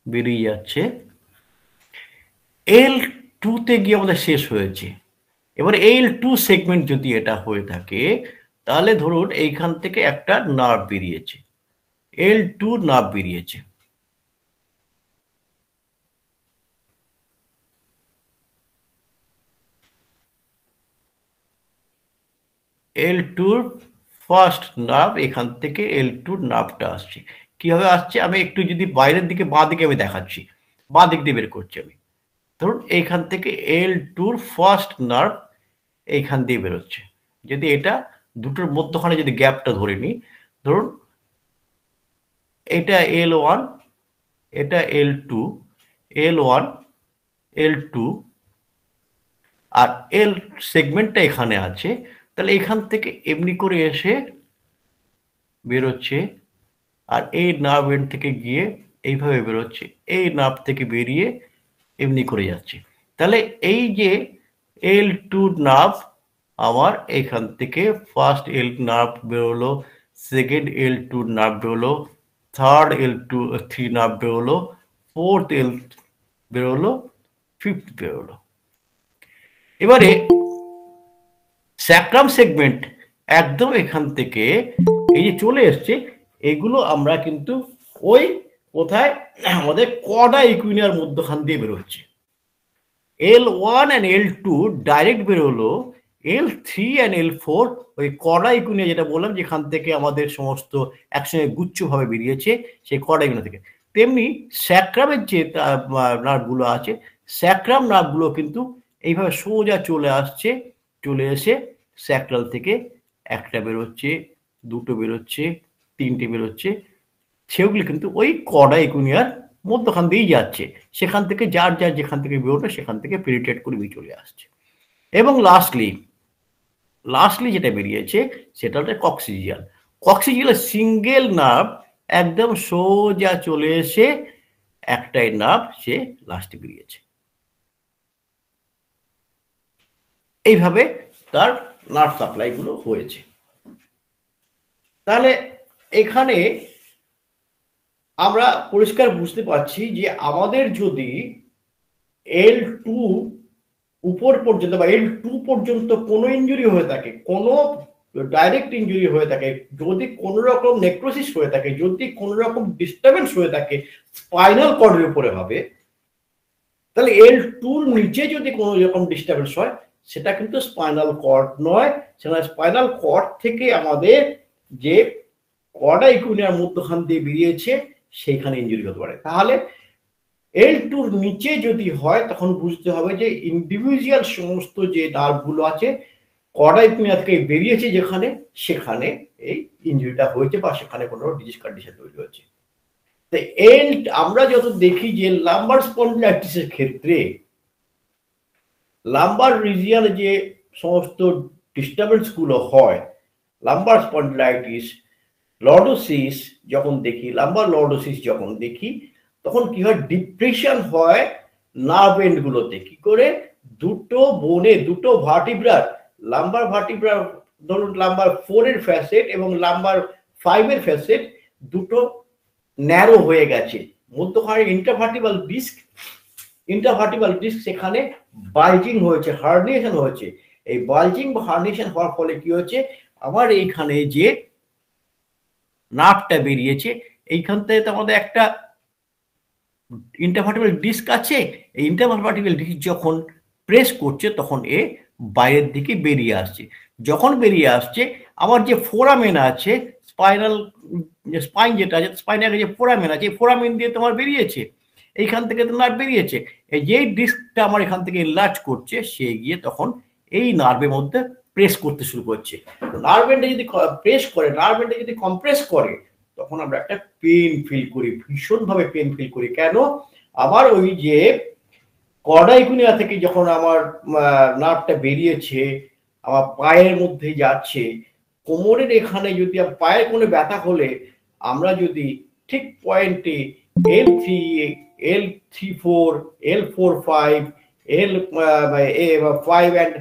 বেরিয়ে যাচ্ছে। L2 তে গিয়ে আমাদের শেষ হয়েছে। এবার L2 সেগমেন্ট যদি এটা হয়ে থাকে, তাহলে ধরুন এইখান থেকে একটা নার্ভ বেরিয়েছে, L2 নার্ভ বেরিয়েছে। L2 ফার্স্ট নার্ভ, এখান থেকে L2 নার্ভটা আসছে। কিভাবে আসছে আমি একটু যদি বাইরের দিকে, বাঁ দিকে আমি দেখাচ্ছি, বাঁ দিক দিয়ে বের করছি আমি। ধরুন এইখান থেকে L2 ফার্স্ট নার্ভ এইখান দিয়ে বেরোচ্ছে। যদি এটা দুটোর মধ্যখানে যদি গ্যাপটা ধরে নিই, ধরুন এটা L1, এটা L2, L1, L2 আর L সেগমেন্টটা এখানে আছে। তাহলে এখান থেকে এমনি করে এসে বেরোচ্ছে, আর এই নার্ভ এন্ড থেকে গিয়ে এইভাবে বেরোচ্ছে, এই নার্ভ থেকে বেরিয়ে এমনি করে যাচ্ছে। তাহলে এই যে L2 নার্ভ আমার এখান থেকে ফার্স্ট L নার্ভ বেরোলো, সেকেন্ড L2 নার্ভ বেরোলো, থার্ড L3 নার্ভ বেরোলো, ফোর্থ L বেরোলো, ফিফথ বেরোলো। এবারে স্যাক্রাম সেগমেন্ট একদম এখান থেকে এই যে চলে এসছে, এগুলো আমরা কিন্তু ওই কোথায় আমাদের কর্ডা ইকুইনিয়ার মধ্যখান দিয়ে বেরোচ্ছে। L1 and L2 ডাইরেক্ট বেরোলো, L3 and L4 ওই কর্ডা ইকুইনিয়া যেটা বললাম যেখান থেকে আমাদের সমস্ত একসঙ্গে গুচ্ছভাবে বেরিয়েছে, সেই কর্ডা ইকুইনিয়া থেকে। তেমনি স্যাক্রামের যে নার্ভগুলো আছে, স্যাক্রাম নার্ভগুলো কিন্তু এইভাবে সোজা চলে আসছে, চলে এসে স্যাক্রাল থেকে একটা বেরোচ্ছে, দুটো বেরোচ্ছে, তিনটে বেরোচ্ছে, সেগুলি কিন্তু ওই কর্ডা ইকুইনিয়ার মধ্যখান দিয়েই যাচ্ছে। সেখান থেকে যার যার যেখান থেকে বেরোবে সেখান থেকে পেনিট্রেট করে বেরিয়ে চলে আসছে। এবং লাস্টলি যেটা বেরিয়েছে সেটা হচ্ছে কক্সিজিয়াল। কক্সিজিয়ালের সিঙ্গেল নার্ভ একদম সোজা চলে এসে একটাই নার্ভ সে লাস্টে বেরিয়েছে। এইভাবে তার নার্ভ সাপ্লাই গুলো হয়েছে। তাহলে এখানে আমরা পরিষ্কার বুঝতে পারছি যে আমাদের যদি L2 উপর পর্যন্ত বা L2 পর্যন্ত কোনো ইনজুরি হয়ে থাকে, কোনো ডাইরেক্ট ইনজুরি হয়ে থাকে, যদি কোনো রকম নেক্রোসিস হয়ে থাকে, যদি কোনো রকম ডিস্টারবেন্স হয়ে থাকে স্পাইনাল কর্ডের উপরে হবে, তাহলে L2 এর নিচে যদি কোনো রকম ডিস্টারবেন্স হয় সেটা কিন্তু স্পাইনাল কর্ড নয়, সেটা স্পাইনাল কর্ড থেকে আমাদের যে কর্ডা ইকুইনিয়ার মধ্যখান দিয়ে বেরিয়েছে সেইখানে ইনজুরি হতে পারে। তাহলে L2 এর নিচে যদি হয় তখন বুঝতে হবে যে ইন্ডিভিজুয়াল সমস্ত যে নার্ভগুলো আছে কর্ডা ইকুইনিয়া থেকে বেরিয়েছে যেখানে, সেখানে এই ইনজুরিটা হয়েছে বা সেখানে কোনো ডিজিজ কন্ডিশন তৈরি হয়েছে। তো আমরা যত দেখি যে লাম্বার স্পন্ডিলাইটিসের ক্ষেত্রে লাম্বার রিজিয়ানে যে সমস্ত ডিস্টারবেন্স গুলো হয়, লাম্বার স্পন্ডিলাইটিস, লর্ডোসিস যখন দেখি, লাম্বার লর্ডোসিস যখন দেখি, তখন কি হয়, ডিপ্রেশন হয় নার্ভ এন্ড গুলোতে। কি করে? দুটো বোনে, দুটো ভার্টিব্রার, লাম্বার ভার্টিব্রা, ধরুন লাম্বার 4 এর ফ্যাসেট এবং লাম্বার 5 এর ফ্যাসেট দুটো ন্যারো হয়ে গেছে, মধ্যখানে ইন্টারভার্টিবাল ডিস্ক সেখানে বাল্জিং হয়েছে, হার্নিয়েশন হয়েছে। এই বাল্জিং বা হার্নিয়েশন হওয়ার ফলে কি হচ্ছে, আমার এইখানে যে নার্ভটা বেরিয়েছে, এইখান থেকে তো আমাদের একটা ইন্টারভার্টিবল ডিস্ক আছে। এই ইন্টারভার্টিবল ডিস্ক যখন প্রেস করছে তখন এ বাইরের দিকে বেরিয়ে আসছে। যখন বেরিয়ে আসছে, আমার যে ফোরামেন আছে, স্পাইন যেটা আছে, স্পাইনের যে ফোরামেন আছে, এই ফোরামেন দিয়ে তোমার বেরিয়েছে, এইখান থেকে তো নার্ভ বেরিয়েছে। এই যেই ডিস্কটা আমার এখান থেকে এনলার্জ করছে, সে গিয়ে তখন এই নার্ভের মধ্যে প্রেস করতে শুরু করছে। নার্ভ এন্ডে যদি প্রেস করে, নার্ভ এন্ডে যদি কম্প্রেস করে, তখন আমরা একটা পেন ফিল করি, ভীষণভাবে পেন ফিল করি। কেন? আমার ওই যে কর্ডাইকুনিয়া থেকে যখন আমার নার্ভটা বেরিয়েছে, আমার পায়ের মধ্যে যাচ্ছে, কোমরের এখানে যদি পায়ের কোনো ব্যথা হলে, আমরা যদি ঠিক পয়েন্টে L3, L3-4, L4-5, L5 and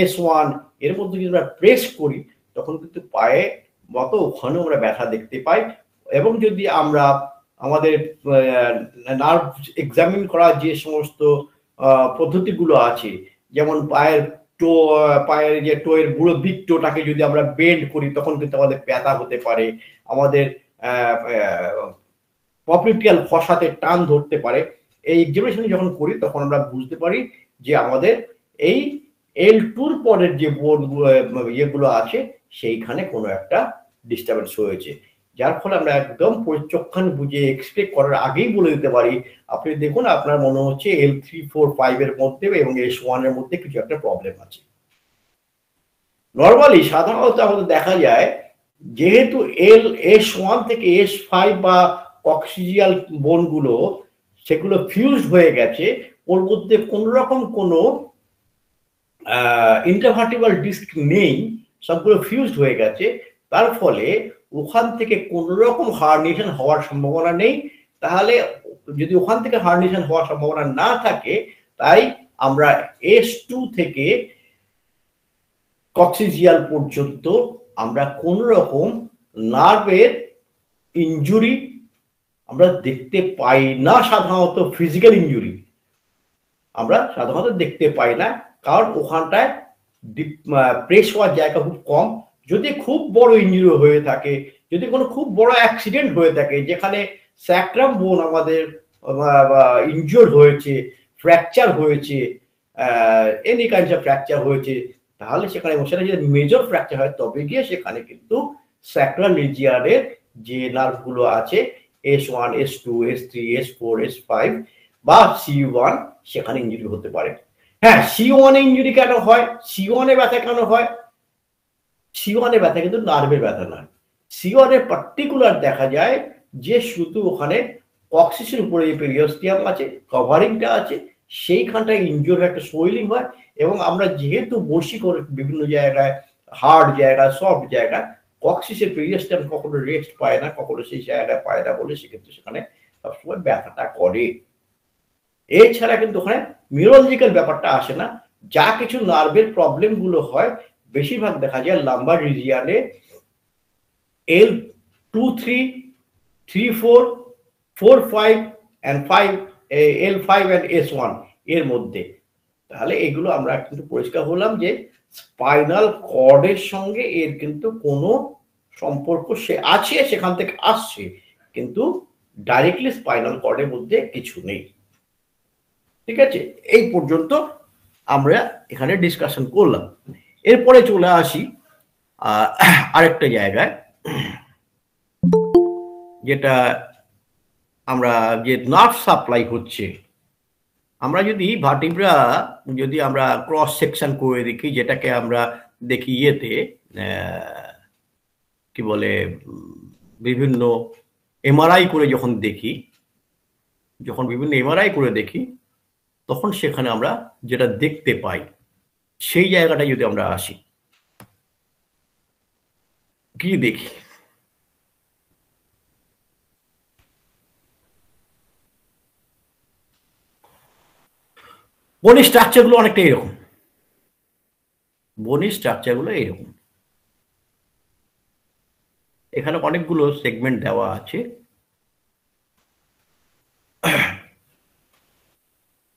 S1 এর মধ্যে যদি আমরা প্রেস করি, তখন কিন্তু পায়ে মতো ওখানেও আমরা ব্যথা দেখতে পাই। এবং যদি আমরা আমাদের নার্ভ এক্সামিন করার যে সমস্ত পদ্ধতিগুলো আছে, যেমন পায়ের যে টোয়ের বুড়ো দিক টোটাকে যদি আমরা বেন্ড করি, তখন কিন্তু আমাদের ব্যথা হতে পারে। আমাদের পপলিটিয়াল ফসাতে টান ধরতে পারে। এই এক্সামিনেশন যখন করি, তখন আমরা বুঝতে পারি যে আমাদের এই L2 পরের যে ইয়েগুলো আছে, সেইখানে কোনো একটা ডিস্টারবেন্স হয়েছে, যার ফলে আমরা একদম পরিচক্ষণ বুঝে এক্সপেক্ট করার আগেই বলে দিতে পারি, আপনি দেখুন আপনার মনে হচ্ছে L3-4-5 এর মধ্যে এবং S1 এর মধ্যে কিছু একটা প্রবলেম আছে। নর্মালি সাধারণত আমাদের দেখা যায়, যেহেতু S1 থেকে S5 বা কক্সিজিয়াল বোনগুলো সেগুলো ফিউজড হয়ে গেছে, ওর মধ্যে কোন রকম কোনো ইন্টারভার্টিবল ডিস্ক নেই, সবগুলো ফিউজড হয়ে গেছে। তার ফলে ওখান থেকে কোন রকম হার্নিয়েশন হওয়ার সম্ভাবনা নেই। তাহলে যদি ওখান থেকে হার্নিয়েশন হওয়ার সম্ভাবনা না থাকে, তাই আমরা S2 থেকে কক্সিজিয়াল পর্যন্ত আমরা কোন রকম নার্ভের ইনজুরি আমরা দেখতে পাই না। সাধারণত ফিজিক্যাল ইনজুরি আমরা সাধারণত দেখতে পাই না, কারণ ওখানটায় প্রেস হওয়ার জায়গা খুব কম। যদি খুব বড় ইনজুরি হয়ে থাকে, যদি কোনো খুব বড় অ্যাক্সিডেন্ট হয়ে থাকে, যেখানে স্যাক্রাম বোন আমাদের ইনজুর্ড হয়েছে, ফ্র্যাকচার হয়েছে, এনি কাইন্ডস অফ ফ্র্যাকচার হয়েছে, তাহলে সেখানে সেটা যদি মেজর ফ্র্যাকচার হয়, তবে গিয়ে সেখানে কিন্তু স্যাক্রাল রিজিয়নের যে নার্ভগুলো আছে, S1, S2, S3, S4, S5 বা C1, সেখানে ইনজুরি হতে পারে। হ্যাঁ, C1 এ ইনজুরি কেন হয়, C1 এ ব্যথা কেন হয়? C1 এ ব্যথা কিন্তু নার্ভের ব্যথা নয়। C1 এ পার্টিকুলার দেখা যায় যে শুধু ওখানে কক্সিসের উপরে যে পেরিওস্টিয়াম আছে, কভারিংটা আছে, সেইখানটায় ইনজুরি একটা সোয়েলিং হয়। এবং আমরা যেহেতু বসি করে বিভিন্ন জায়গায়, হার্ড জায়গায়, সফট জায়গায়, কক্সিসের পেরিওস্টিয়াম কখনো রেস্ট পায় না, কখনো সেই জায়গায় পায় না, বলে সেক্ষেত্রে সেখানে সবসময় ব্যথাটা করে। এছাড়া কিন্তু ওখানে নিউরোলজিক্যাল ব্যাপারটা আসে না। যা কিছু নার্ভের প্রবলেম গুলো হয়, বেশিরভাগ দেখা যায় lumber রিজিয়নে L2, 3, 4, 4, 5 and 5, L5 and S1 এর মধ্যে। তাহলে এগুলো আমরা কিন্তু পরিষ্কার হলাম যে স্পাইনাল কর্ডের সঙ্গে এর কিন্তু কোনো সম্পর্ক সে আছে, সেখান থেকে আসছে, কিন্তু ডাইরেক্টলি স্পাইনাল কর্ডের মধ্যে কিছু নেই। ঠিক আছে, এই পর্যন্ত আমরা এখানে ডিসকাশন করলাম। এরপরে চলে আসি আরেকটা জায়গায়, যেটা আমরা যে নার্ভ সাপ্লাই হচ্ছে, আমরা যদি ভার্টিব্রা যদি আমরা ক্রস সেকশন করে দেখি, যেটাকে আমরা দেখি ইয়েতে কি বলে বিভিন্ন এমআরআই করে যখন দেখি, যখন বিভিন্ন এমআরআই করে দেখি, তখন সেখানে আমরা যেটা দেখতে পাই সেই জায়গাটায় যদি আমরা আসি, কি দেখি? বনি স্ট্রাকচারগুলো অনেকটা এরকম। বনি স্ট্রাকচারগুলো এরকম। এখানে অনেকগুলো সেগমেন্ট দেওয়া আছে।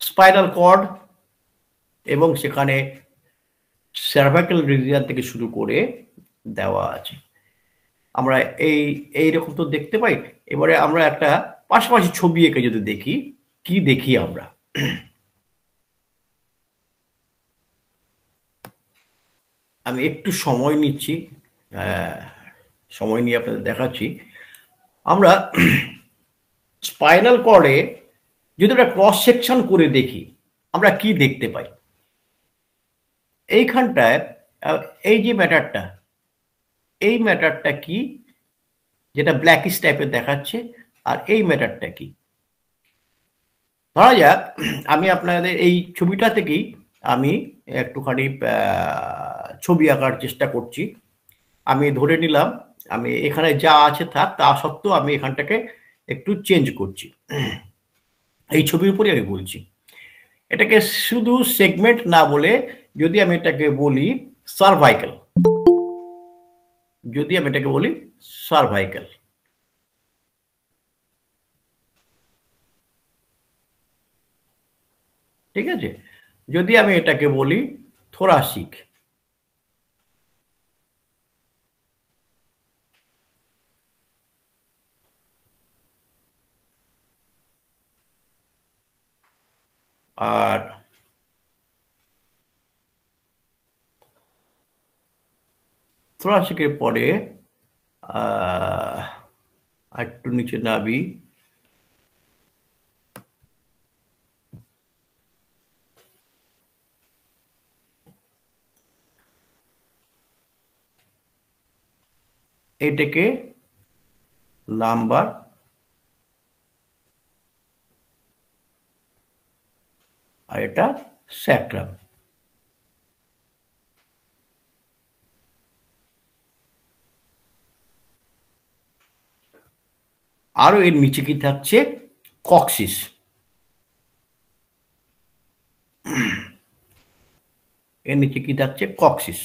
স্পাইনাল কর্ড এবং সেখানে সার্ভাইকাল রিজিয়ন থেকে শুরু করে দেওয়া আছে। আমরা এইরকম তো দেখতে পাই। এবারে আমরা একটা পাশাপাশি ছবি এঁকে যদি দেখি, কি দেখি আমরা? আমি একটু সময় নিচ্ছি, সময় নিয়ে আপনাদের দেখাচ্ছি। আমরা স্পাইনাল কর্ডে যদি আমরা ক্রস সেকশন করে দেখি, আমরা কি দেখতে পাই? এইখানটায় এই যে ম্যাটারটা, এই ম্যাটারটা কি, যেটা ব্ল্যাকিশ টাইপের দেখাচ্ছে, আর এই ম্যাটারটা কি? ধরা যাক আমি আপনাদের এই ছবিটা থেকেই আমি একটুখানি ছবি আঁকার চেষ্টা করছি। আমি ধরে নিলাম আমি এখানে যা আছে থাক, তা সত্ত্বেও আমি এখানটাকে একটু চেঞ্জ করছি। এই ছবির উপরে আমি বলছি। এটাকে শুধু সেগমেন্ট না বলে যদি আমি এটাকে বলি সার্ভাইকাল, যদি আমি এটাকে বলি সার্ভাইকাল, ঠিক আছে? যদি আমি এটাকে বলি থোরাসিক, আর থোরাসিকের পরে একটু নিচে নাবি, এটাকে লাম্বার, আর এটা স্যাক্রাম। আরো এর নিচে কি থাকছে? কক্সিস। এর নিচে কি থাকছে? কক্সিস।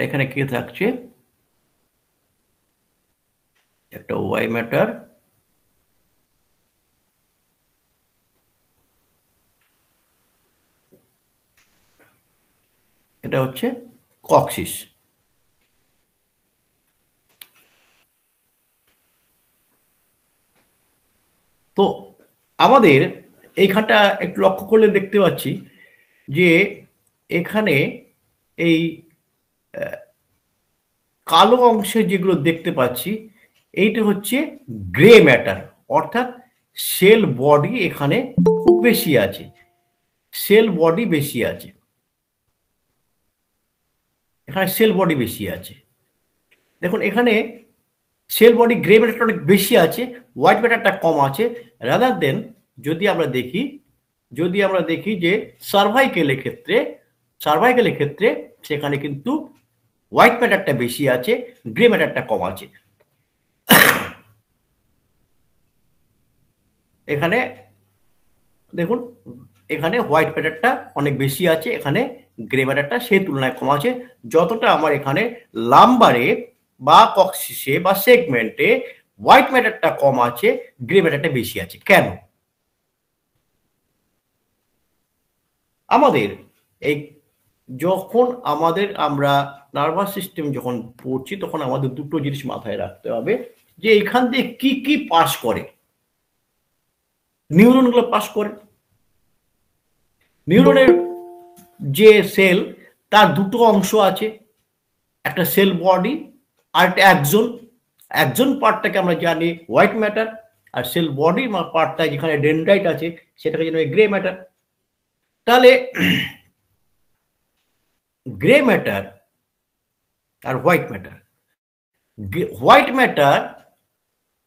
এখানে কি থাকছে? একটা ওয়াই ম্যাটার, এটা হচ্ছে কক্সিস। তো আমাদের এইখানটা একটু লক্ষ্য করলে দেখতে পাচ্ছি যে এখানে এই কালো অংশে যেগুলো দেখতে পাচ্ছি, এইটা হচ্ছে গ্রে ম্যাটার, অর্থাৎ সেল বডি এখানে খুব বেশি আছে, সেল বডি বেশি আছে, এখানে সেল বডি বেশি আছে। দেখুন এখানে সেল বডি গ্রে ম্যাটারটা অনেক বেশি আছে, হোয়াইট ম্যাটারটা কম আছে। রাদার দেন যদি আমরা দেখি যে সার্ভাইকেলের ক্ষেত্রে সেখানে কিন্তু হোয়াইট ম্যাটারটা বেশি আছে, গ্রে ম্যাটারটা কম আছে। এখানে দেখুন, এখানে হোয়াইট ম্যাটারটা অনেক বেশি আছে, এখানে গ্রে ম্যাটারটা সেই তুলনায় কম আছে। যতটা আমার এখানে লাম্বারে বা কক্সিসে বা সেগমেন্টে হোয়াইট ম্যাটারটা কম আছে, গ্রে ম্যাটারটা বেশি আছে। কেন? আমাদের এই যখন আমরা নার্ভাস সিস্টেম যখন পড়ছি, তখন আমাদের দুটো জিনিস মাথায় রাখতে হবে, যে এখান দিয়ে কি কি পাস করে। নিউরনগুলো পাস করে। নিউরনের যে সেল, তার দুটো অংশ আছে, একটা সেল বডি আর একটা একজন একজন পার্টটাকে আমরা জানি হোয়াইট ম্যাটার, আর সেল বডি পার্টটা যেখানে ডেনড্রাইট আছে সেটাকে জানি গ্রে ম্যাটার। তাহলে গ্রে ম্যাটার আর হোয়াইট ম্যাটার, হোয়াইট ম্যাটার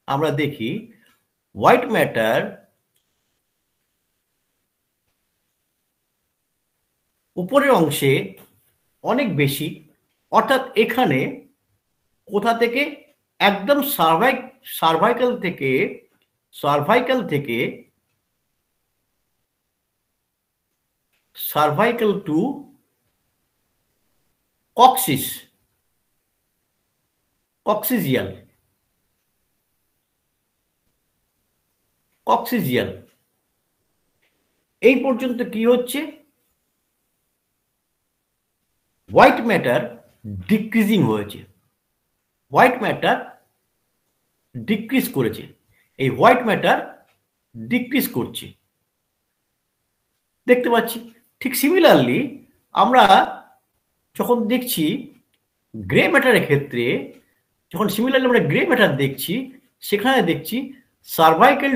আমরা দেখি, হোয়াইট ম্যাটার উপরের অংশে অনেক বেশি, অর্থাৎ এখানে কোথা থেকে একদম সার্ভাইকাল থেকে সার্ভাইকাল থেকে সার্ভাইকাল টু কক্সিস, কক্সিজিয়াল, কক্সিজিয়াল এই পর্যন্ত কি হচ্ছে, হোয়াইট ম্যাটার ডিক্রিজিং হয়েছে, হোয়াইট ম্যাটার ডিক্রিজ করেছে, এই হোয়াইট ম্যাটার ডিক্রিজ করছে দেখতে পাচ্ছি। ঠিক সিমিলারলি আমরা যখন দেখছি গ্রে ম্যাটারের ক্ষেত্রে, যখন সিমিলারলি আমরা গ্রে ম্যাটার দেখছি, সেখানে দেখছি সার্ভাইকাল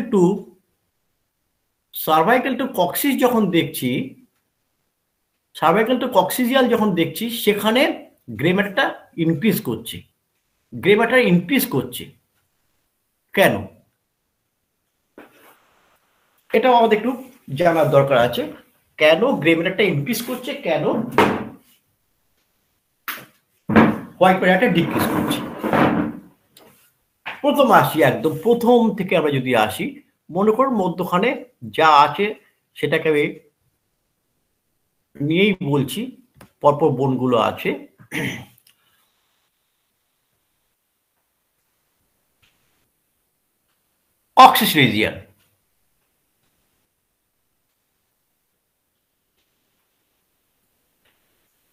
টু কক্সিস যখন দেখছি, সার্ভাইকাল টু কক্সিজিয়াল যখন দেখছি, সেখানে গ্রে ম্যাটারটা ইনক্রিজ করছে, গ্রে ম্যাটার ইনক্রিজ করছে। কেন? এটাও আমাদের একটু জানার দরকার আছে, কেন গ্রে ম্যাটারটা ইনক্রিজ করছে, কেন হোয়াইট ম্যাটারটা ডিক্রিজ করছে। প্রথম আসি, একদম প্রথম থেকে আমরা যদি আসি, মনে করুন মধ্যখানে যা আছে সেটাকে আমি নিয়েই বলছি, পরপর বোনগুলো আছে। কক্সিস রিজিয়ন,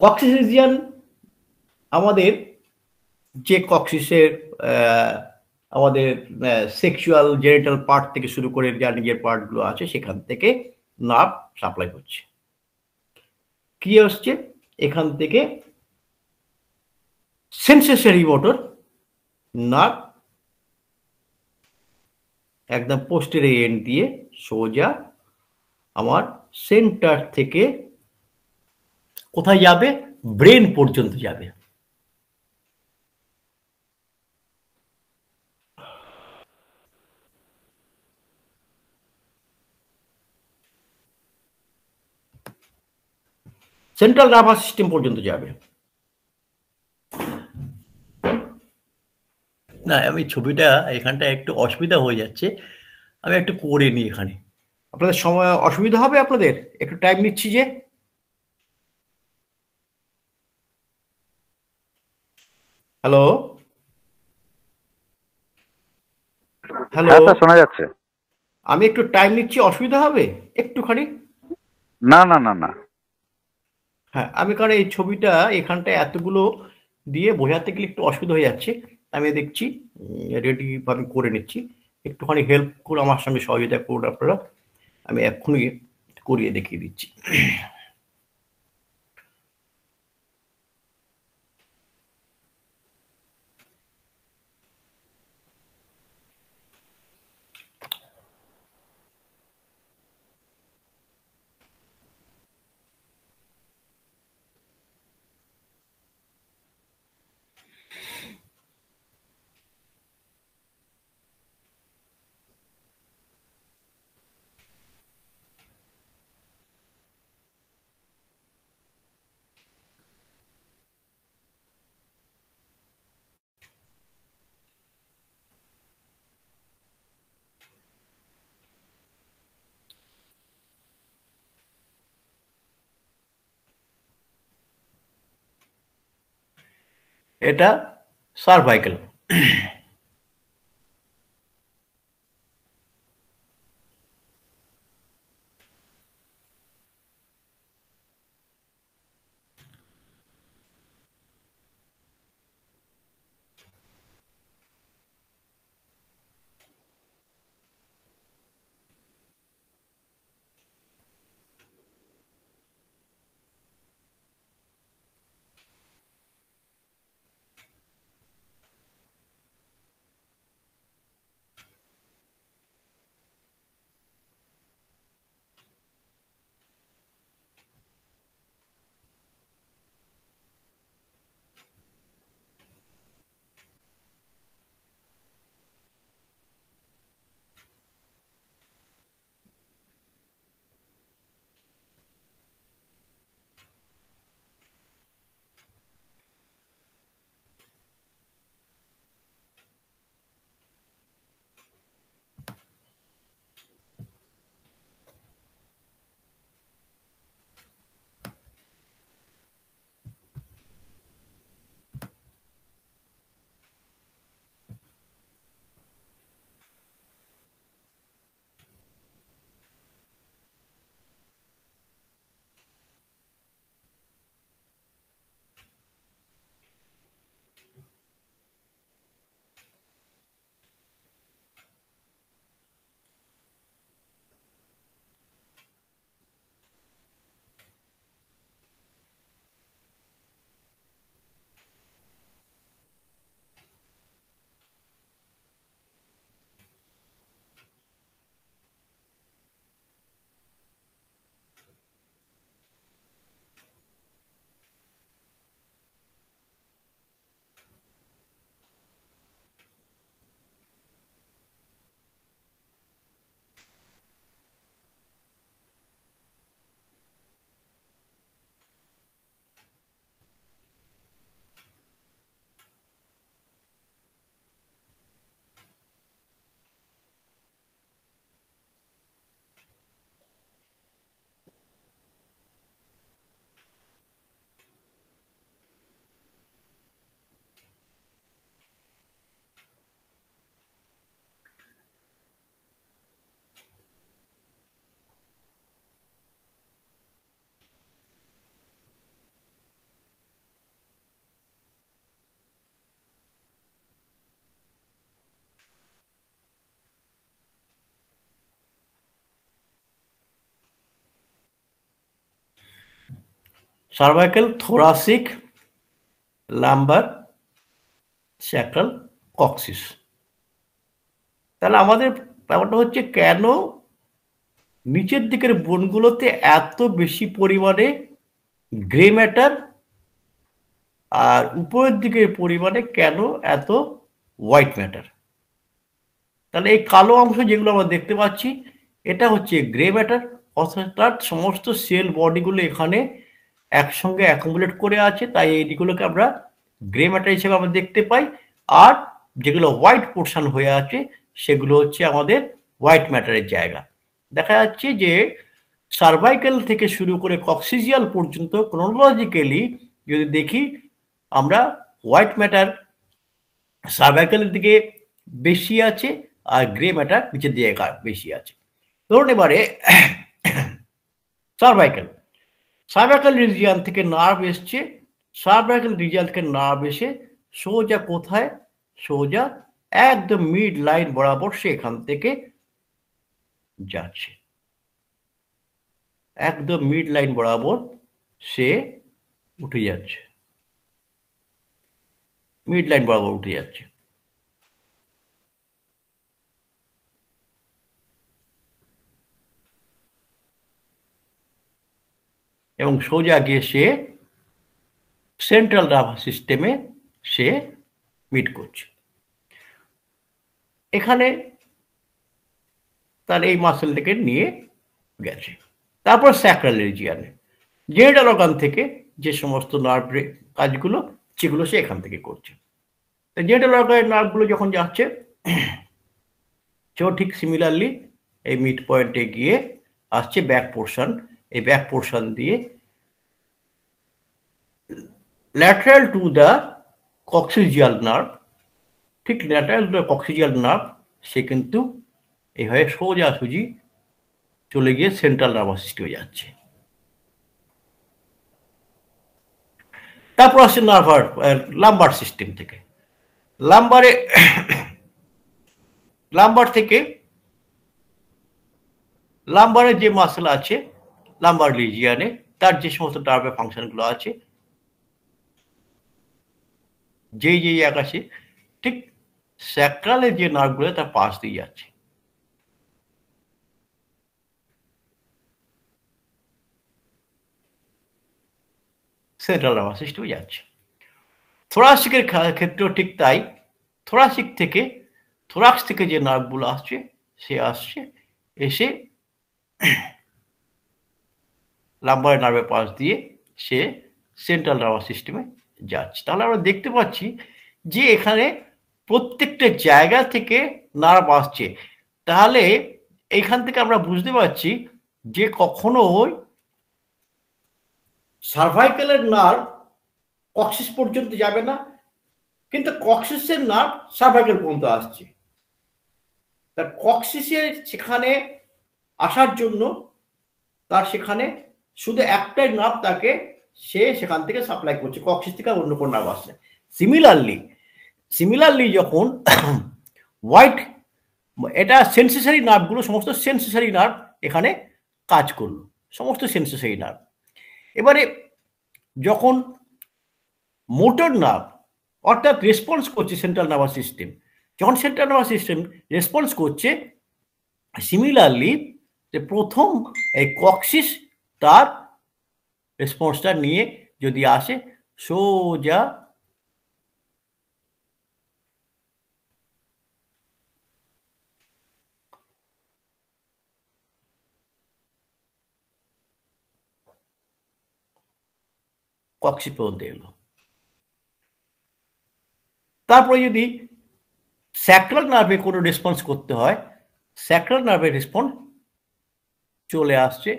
কক্সিস রিজিয়ন আমাদের যে কক্সিসের আমাদের সেক্সুয়াল জেনিটাল পার্ট থেকে শুরু করে যা নিজের পার্টগুলো আছে সেখান থেকে নার্ভ সাপ্লাই হচ্ছে। কি আসছে এখান থেকে? সেন্সেসরি মোটর নার্ভ একদম পোস্টেরিয়র এন্ড দিয়ে সোজা আমার সেন্টার থেকে কোথায় যাবে? ব্রেন পর্যন্ত যাবে। সেন্ট্রাল নার্ভাস সিস্টেম পর্যন্ত যাবে। না, আমি ছবিটা এখানটা একটু অসুবিধা হয়ে যাচ্ছে, আমি একটু করে নিই এখানে। আপনাদের সময় অসুবিধা হবে? আপনাদের একটু টাইম নিচ্ছি যে। হ্যালো হ্যালো, হ্যাঁ স্যার, শোনা যাচ্ছে। আমি একটু টাইম নিচ্ছি, অসুবিধা হবে একটুখানি? না না না না। হ্যাঁ, আমি কারণ এই ছবিটা এখানটা এতগুলো দিয়ে বোঝাতে গেলে একটু অসুবিধা হয়ে যাচ্ছে, আমি দেখছি রেডি ভাবে করে নিচ্ছি। একটুখানি হেল্প করে আমার সঙ্গে সহযোগিতা করুন আপনারা, আমি এক্ষুনি করিয়ে দেখিয়ে দিচ্ছি। এটা cervical. Cervical, thoracic, lumber, sacral, coccyx. তাহলে আমাদের ব্যাপারটা হচ্ছে কেন নিচের দিকের বোনগুলোতে এত বেশি পরিমাণে গ্রে ম্যাটার আর উপরের দিকের পরিমাণে কেন এত হোয়াইট ম্যাটার। তাহলে এই কালো অংশ যেগুলো আমরা দেখতে পাচ্ছি এটা হচ্ছে গ্রে ম্যাটার, অর্থাৎ সমস্ত সেল বডিগুলো এখানে একসঙ্গে অ্যাকুমুলেট করে আছে, তাই এইগুলোকে আমরা গ্রে ম্যাটার হিসেবে আমরা দেখতে পাই। আর যেগুলো হোয়াইট পোর্শন হয়ে আছে সেগুলো হচ্ছে আমাদের হোয়াইট ম্যাটারের জায়গা। দেখা যাচ্ছে যে সার্ভাইকেল থেকে শুরু করে কক্সিজিয়াল পর্যন্ত ক্রোনোলজিক্যালি যদি দেখি আমরা হোয়াইট ম্যাটার সার্ভাইকেলের দিকে বেশি আছে আর গ্রে ম্যাটার নিচের দিকে বেশি আছে। ধরুন এবারে সার্ভাইকেল, সার্ভাইকেল রিজিয়ান থেকে নার্ভ এসছে, সার্ভাইকেল রিজিয়ান থেকে নার্ভ এসে সোজা কোথায়, সোজা একদম মিড লাইন বরাবর সে এখান থেকে যাচ্ছে, একদম মিড লাইন বরাবর সে উঠে যাচ্ছে, মিড লাইন বরাবর উঠে যাচ্ছে। এবং সোজা গিয়ে সে সেন্ট্রাল নার্ভাস সিস্টেমে সে মিট করছে। এখানে তার এই মাসেলটাকে নিয়ে গেছে। তারপর স্যাক্রাল রিজিয়ানে জেনিটাল অর্গান থেকে যে সমস্ত নার্ভ কাজগুলো সেগুলো সে এখান থেকে করছে। জেনিটাল অর্গানের নার্ভগুলো যখন যাচ্ছে সেও ঠিক সিমিলারলি এই মিড পয়েন্টে গিয়ে আসছে ব্যাক পোর্শন, এই ব্যাক পোর্শন দিয়ে ল্যাটারাল টু দ্য কক্সিজিয়াল নার্ভ, ঠিক ল্যাটারাল টু দ্য কক্সিজিয়াল নার্ভ সে কিন্তু এইভাবে সোজাসুজি চলে গিয়ে সেন্ট্রাল নার্ভাস সিস্টেমে যাচ্ছে। তারপর আসছে লাম্বার সিস্টেম থেকে, লাম্বার থেকে লাম্বারের যে মাসেল আছে লাম্বার রিজিয়ানে তার যে সমস্ত নার্ভের ফাংশনগুলো আছে যেই আকাশে ঠিক স্যাক্রালের যে নার্ভগুলো তার পাশ দিয়ে যাচ্ছে। সেন্ট্রাল নার্ভাস সিস্টেমে যাচ্ছে। থোরাসিকের ক্ষেত্রেও ঠিক তাই, থোরাক্স থেকে যে নার্ভগুলো আসছে সে আসছে এসে লাম্বার নার্ভের পাশ দিয়ে সে সেন্ট্রাল নার্ভাস সিস্টেমে যাচ্ছে। তাহলে আমরা দেখতে পাচ্ছি যে এখানে প্রত্যেকটা জায়গা থেকে নার্ভ আসছে। তাহলে এইখান থেকে আমরা বুঝতে পারছি যে কখনোই সার্ভাইকেলের নার্ভ কক্সিস পর্যন্ত যাবে না, কিন্তু কক্সিসের নার্ভ সার্ভাইকেল পর্যন্ত আসছে। তার কক্সিসের সেখানে আসার জন্য তার সেখানে শুধু একটাই নার্ভ তাকে সে সেখান থেকে সাপ্লাই করছে, কক্সিস থেকে অন্য কোনো নার্ভ আসছে। সিমিলারলি যখন হোয়াইট, এটা সেন্সেসারি নার্ভগুলো সমস্ত সেন্সেসারি নার্ভ এখানে কাজ করলো, সমস্ত সেন্সেসারি নার্ভ। এবারে যখন মোটর নার্ভ অর্থাৎ রেসপন্স করছে সেন্ট্রাল নার্ভাস সিস্টেম, যখন সেন্ট্রাল নার্ভাস সিস্টেম রেসপন্স করছে সিমিলারলি যে প্রথম এই কক্সিস তার রেসপন্সটা নিয়ে যদি আসে সোজা কক্সিস পর্যন্ত এলো। তারপরে যদি স্যাক্রাল নার্ভে কোনো রেসপন্স করতে হয়, স্যাক্রাল নার্ভের রেসপন্স চলে আসছে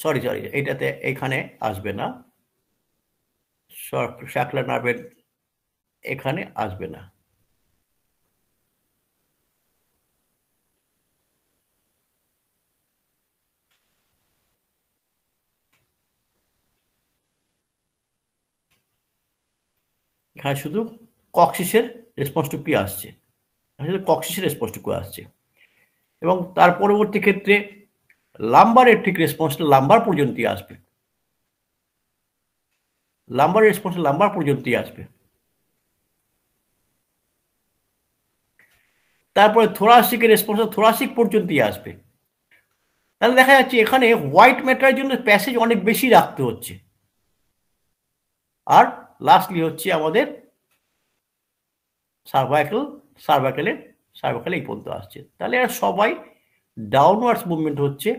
সরি এটাতে এখানে আসবে না, স্যাক্রাল নার্ভের এখানে আসবে না। এখানে শুধু কক্সিসের রেসপন্সটুকুই আসছে, শুধু কক্সিসের রেসপন্সটুকু আসছে। এবং তার পরবর্তী ক্ষেত্রে লাম্বারের ঠিক রেসপন্সটা লাম্বার পর্যন্তই আসবে, লাম্বারের রেসপন্সটা লাম্বার পর্যন্তই আসবে। তারপরে থোরাসিকের রেসপন্সটা থোরাসিক পর্যন্তই আসবে। তাহলে দেখা যাচ্ছে এখানে হোয়াইট ম্যাটারের জন্য প্যাসেজ অনেক বেশি রাখতে হচ্ছে। আর লাস্টলি হচ্ছে আমাদের সার্ভাইকেল এই পর্যন্ত আসছে। তাহলে এরা সবাই ডাউনওয়ার্ডস মুভমেন্ট হচ্ছে,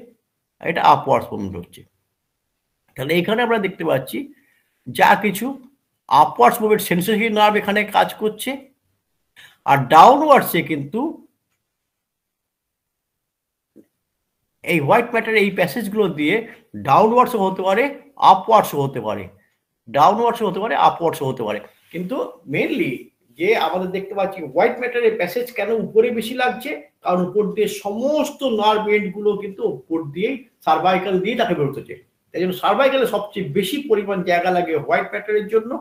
এটা আপওয়ার্ডস মুভমেন্ট হচ্ছে। তাহলে এখানে আমরা দেখতে পাচ্ছি যা কিছু আপওয়ার্ডস মুভমেন্ট সেন্সরি নার্ভ এখানে কাজ করছে, আর ডাউনওয়ার্ডসে কিন্তু এই হোয়াইট ম্যাটারের এই প্যাসেজগুলো দিয়ে ডাউনওয়ার্ডসও হতে পারে, আপওয়ার্ডসও হতে পারে, ডাউনওয়ার্ডসও হতে পারে, আপওয়ার্ডসও হতে পারে। কিন্তু মেনলি যে আমাদের দেখতে পাচ্ছি হোয়াইট ম্যাটারের প্যাসেজ কেন উপরে বেশি লাগছে, কারণ উপর দিয়ে সমস্ত নার্ভ এন্ডগুলো কিন্তু উপর দিয়েই সার্ভাইকাল দিয়ে তাকে বেরোতেছে। তাই জন্য সার্ভাইকালে সবচেয়ে বেশি পরিমাণ জায়গা লাগে হোয়াইট ম্যাটারের জন্য,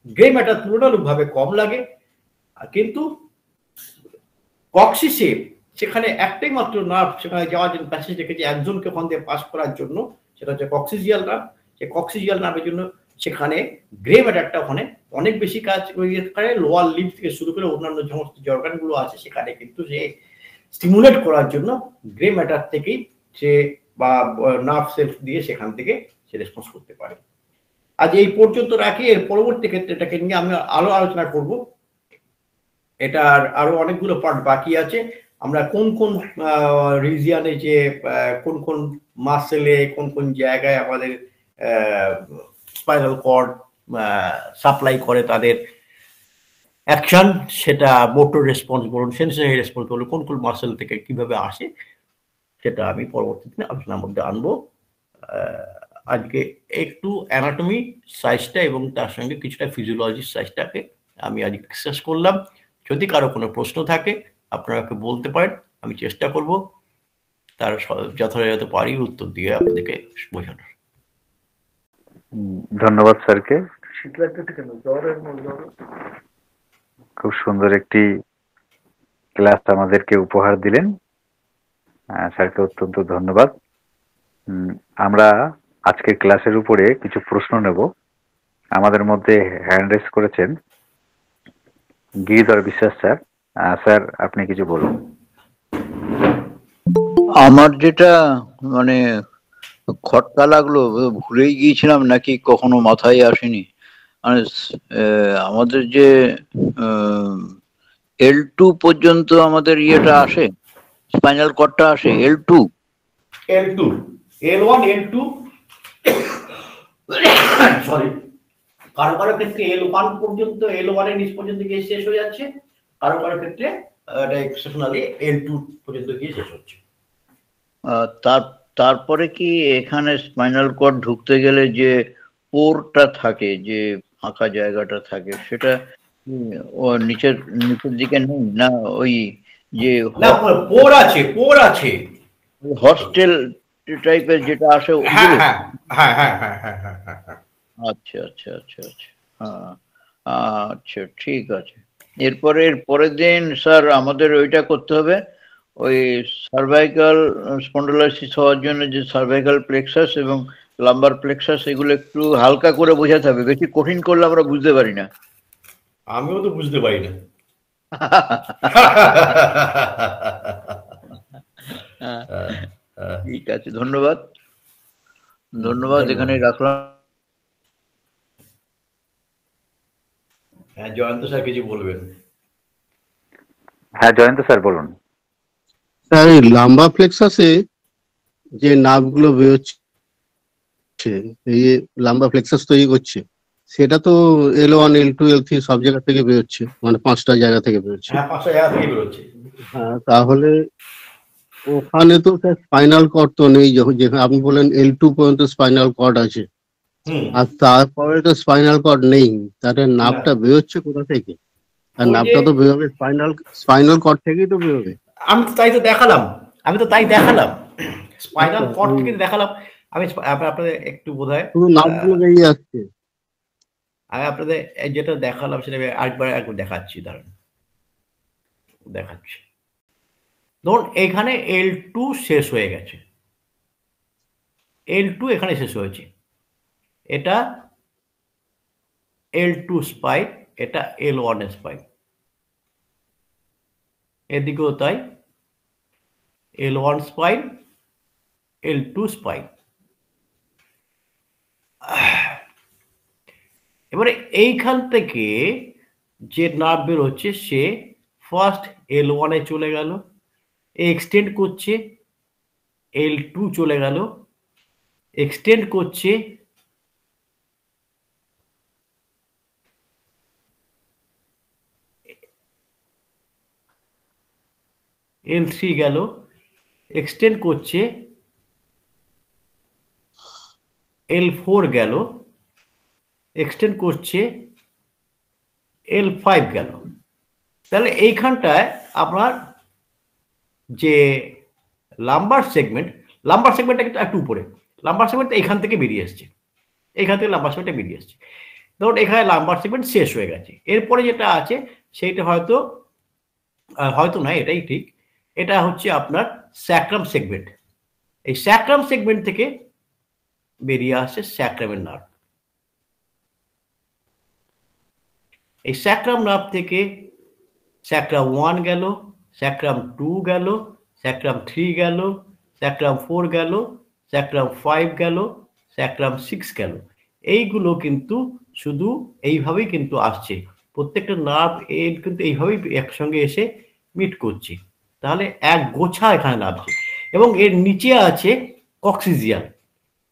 গ্রে ম্যাটার তুলনামূলকভাবে কম লাগে। কিন্তু কক্সিসে সেখানে একটাই মাত্র নার্ভ সেখানে যাওয়ার জন্য প্যাসেজ রেখেছে একজনকে ওখান দিয়ে পাস করার জন্য, সেটা হচ্ছে কক্সিজিয়াল নার্ভ। সেই কক্সিজিয়াল নার্ভের জন্য সেখানে গ্রে ম্যাটারটা ওখানে অনেক বেশি কাজ করে। লোয়ার লিম্ফ থেকে শুরু করে অন্যান্য সমস্ত যে অর্গানগুলো আছে সেখানে কিন্তু সে স্টিমুলেট করার জন্য গ্রে ম্যাটার থেকেই সে বা নার্ভ সেলস দিয়ে সেখান থেকে সে রেসপন্স করতে পারে। আজ এই পর্যন্ত রাখি, এর পরবর্তী ক্ষেত্রে এটাকে নিয়ে আমি আরো আলোচনা করব। এটার আরো অনেকগুলো পার্ট বাকি আছে। আমরা কোন কোন রিজিয়নে যে কোন কোন মাসেলে কোন কোন জায়গায় আমাদের স্পাইনাল কর্ড সাপ্লাই করে তাদের অ্যাকশন, সেটা মোটর রেসপন্স বলুন, সেন্সরি রেসপন্স বলুন, কোন কোন মাসেল থেকে কিভাবে আসে, সেটা আমি পরবর্তী দিনে আলোচনার মধ্যে আনবো। আজকে একটু অ্যানাটমি সাইজটা এবং তার সঙ্গে কিছুটা ফিজিওলজি সাইজটাকে আমি আজকে ডিসকাস করলাম। যদি কারো কোনো প্রশ্ন থাকে আপনারা বলতে পারেন, আমি চেষ্টা করব তার যথাযথ পারি উত্তর দিয়ে আপনাদেরকে বোঝানোর। ধন্যবাদ স্যারকে, খুব সুন্দর একটি ক্লাস আমাদেরকে উপহার দিলেন। স্যারকে অত্যন্ত ধন্যবাদ। আমরা আজকের ক্লাসের উপরে কিছু প্রশ্ন নেব। আমাদের মধ্যে হ্যান্ড রেজ করেছেন গিরিধর বিশ্বাস স্যার। স্যার আপনি কিছু বলুন। আমার যেটা মানে খটকা লাগলো, ভুলেই গিয়েছিলাম নাকি কখনো মাথায় আসেনি, মানে আমাদের যে L2 পর্যন্ত আমাদের ইয়েটা আসে, স্পাইনাল কর্ডটা আসে L2, L1 L2 সরি, কারো কারো ক্ষেত্রে L1 পর্যন্ত, L1 এর নিচ পর্যন্ত গিয়ে শেষ হয়ে যাচ্ছে, কারো কারো ক্ষেত্রে এটা এক্সেপশনালি L2 পর্যন্ত গিয়ে শেষ হচ্ছে। তারপরে কি এখানে স্পাইনাল কর্ড ঢুকতে গেলে যে পোরটা থাকে, যে ফাঁকা জায়গাটা থাকে, সেটা নিচের দিকে নেই না? ওই যে পোর আছে হস্টেল টাইপের যেটা আসে। আচ্ছা আচ্ছা আচ্ছা আচ্ছা, হ্যাঁ আচ্ছা ঠিক আছে। এরপরে পরের দিন স্যার আমাদের ওইটা করতে হবে, ওই সার্ভাইকাল স্পন্ডোলাইসিস হওয়ার জন্য যে সার্ভাইকাল প্লেক্সাস এবং লাম্বার প্লেক্সাস, এগুলো একটু হালকা করে বোঝাতে হবে, বেশি কঠিন করলে আমরা বুঝতে পারি না। আমিও তো বুঝতে পারি না। ঠিক আছে, ধন্যবাদ। এখানে রাখলাম। হ্যাঁ জয়ন্ত স্যার কিছু বলবেন? হ্যাঁ জয়ন্ত স্যার বলুন। স্যার এই লাম্বার প্লেক্সাসে যে নার্ভগুলো বেরোচ্ছে, এই লাম্বার প্লেক্সাস তৈরি করছে, সেটা তো L1 L2 L3 সব জায়গা থেকে বেরোচ্ছে, মানে 5টা জায়গা থেকে বেরোচ্ছে। হ্যাঁ 5টা জায়গা থেকে বেরোচ্ছে। হ্যাঁ, তাহলে ওখানে তো স্পাইনাল কর্ড তো নেই, যেখানে আপনি বলেন L2 পর্যন্ত স্পাইনাল কর্ড আছে, আর তারপরে তো স্পাইনাল কর্ড নেই, তাহলে নার্ভটা বেরোচ্ছে কোথা থেকে? আর নার্ভটা তো বেরোবে স্পাইনাল কর্ড থেকেই তো বেরোবে। আমি তো তাই দেখালাম স্পাইনাল কর্ড থেকে দেখালাম। আমি আপনাদের একটু বোধহয় শুধু নার্ভগুলো বেরিয়ে আসছে। আমি আপনাদের যেটা দেখালাম সেটা একবার দেখাচ্ছি, দাঁড়ান দেখাচ্ছি। ধরুন এখানে L2 শেষ হয়ে গেছে, L2 এখানে শেষ হয়েছে, এটা L2 স্পাইক, এটা L1 স্পাইক, এদিকেও তাই, L1 স্পাইক, L2 স্পাইক। এবারে এইখান থেকে যে নার্ভ বের হচ্ছে সে ফার্স্ট L1 এ চলে গেল, এক্সটেন্ড করছে, L2 চলে গেল, এক্সটেন্ড করছে, L3 গেল, এক্সটেন্ড করছে, L4 গেল, এক্সটেন্ড করছে, L5 গেল। তাহলে এইখানটায় আপনার যে লাম্বার সেগমেন্টটা কিন্তু একটু উপরে, লাম্বার সেগমেন্টটা এখান থেকে বেরিয়ে এসছে, এইখান থেকে লাম্বার সেগমেন্টটা বেরিয়ে এসছে। ধরুন এখানে লাম্বার সেগমেন্ট শেষ হয়ে গেছে, এরপরে যেটা আছে সেইটা হয়তো নয়, এটাই ঠিক, এটা হচ্ছে আপনার স্যাক্রাম সেগমেন্ট। এই স্যাক্রাম সেগমেন্ট থেকে বেরিয়ে আসছে স্যাক্রামের নার্ভ। এই স্যাক্রাম নার্ভ থেকে স্যাক্রাম 1 গেল, স্যাক্রাম 2 গেল, স্যাক্রাম 3 গেল, স্যাক্রাম 4 গেল, স্যাক্রাম 5 গেল, স্যাক্রাম 6 গেল। এইগুলো কিন্তু শুধু এইভাবেই কিন্তু আসছে, প্রত্যেকটা নার্ভ কিন্তু এইভাবেই একসঙ্গে এসে মিট করছে, তাহলে এক গোছা এখানে নামছে। এবং এর নিচে আছে কক্সিজিয়াল,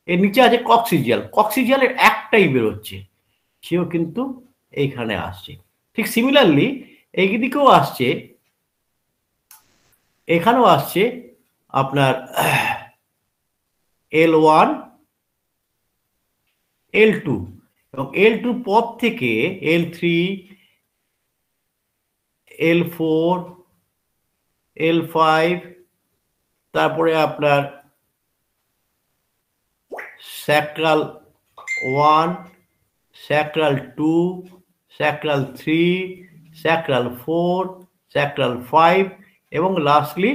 এর নিচে আছে কক্সিজিয়ালের একটাই বেরোচ্ছে, সেও কিন্তু এইখানে আসছে। ঠিক সিমিলারলি এই দিকেও আসছে, এখানেও আসছে আপনার L1, L2, এবং L2 পর থেকে L3, L4, L5, তারপরে আপনার sacral 1, sacral 2, sacral 3, sacral 4, sacral 5 এবং লাস্টলি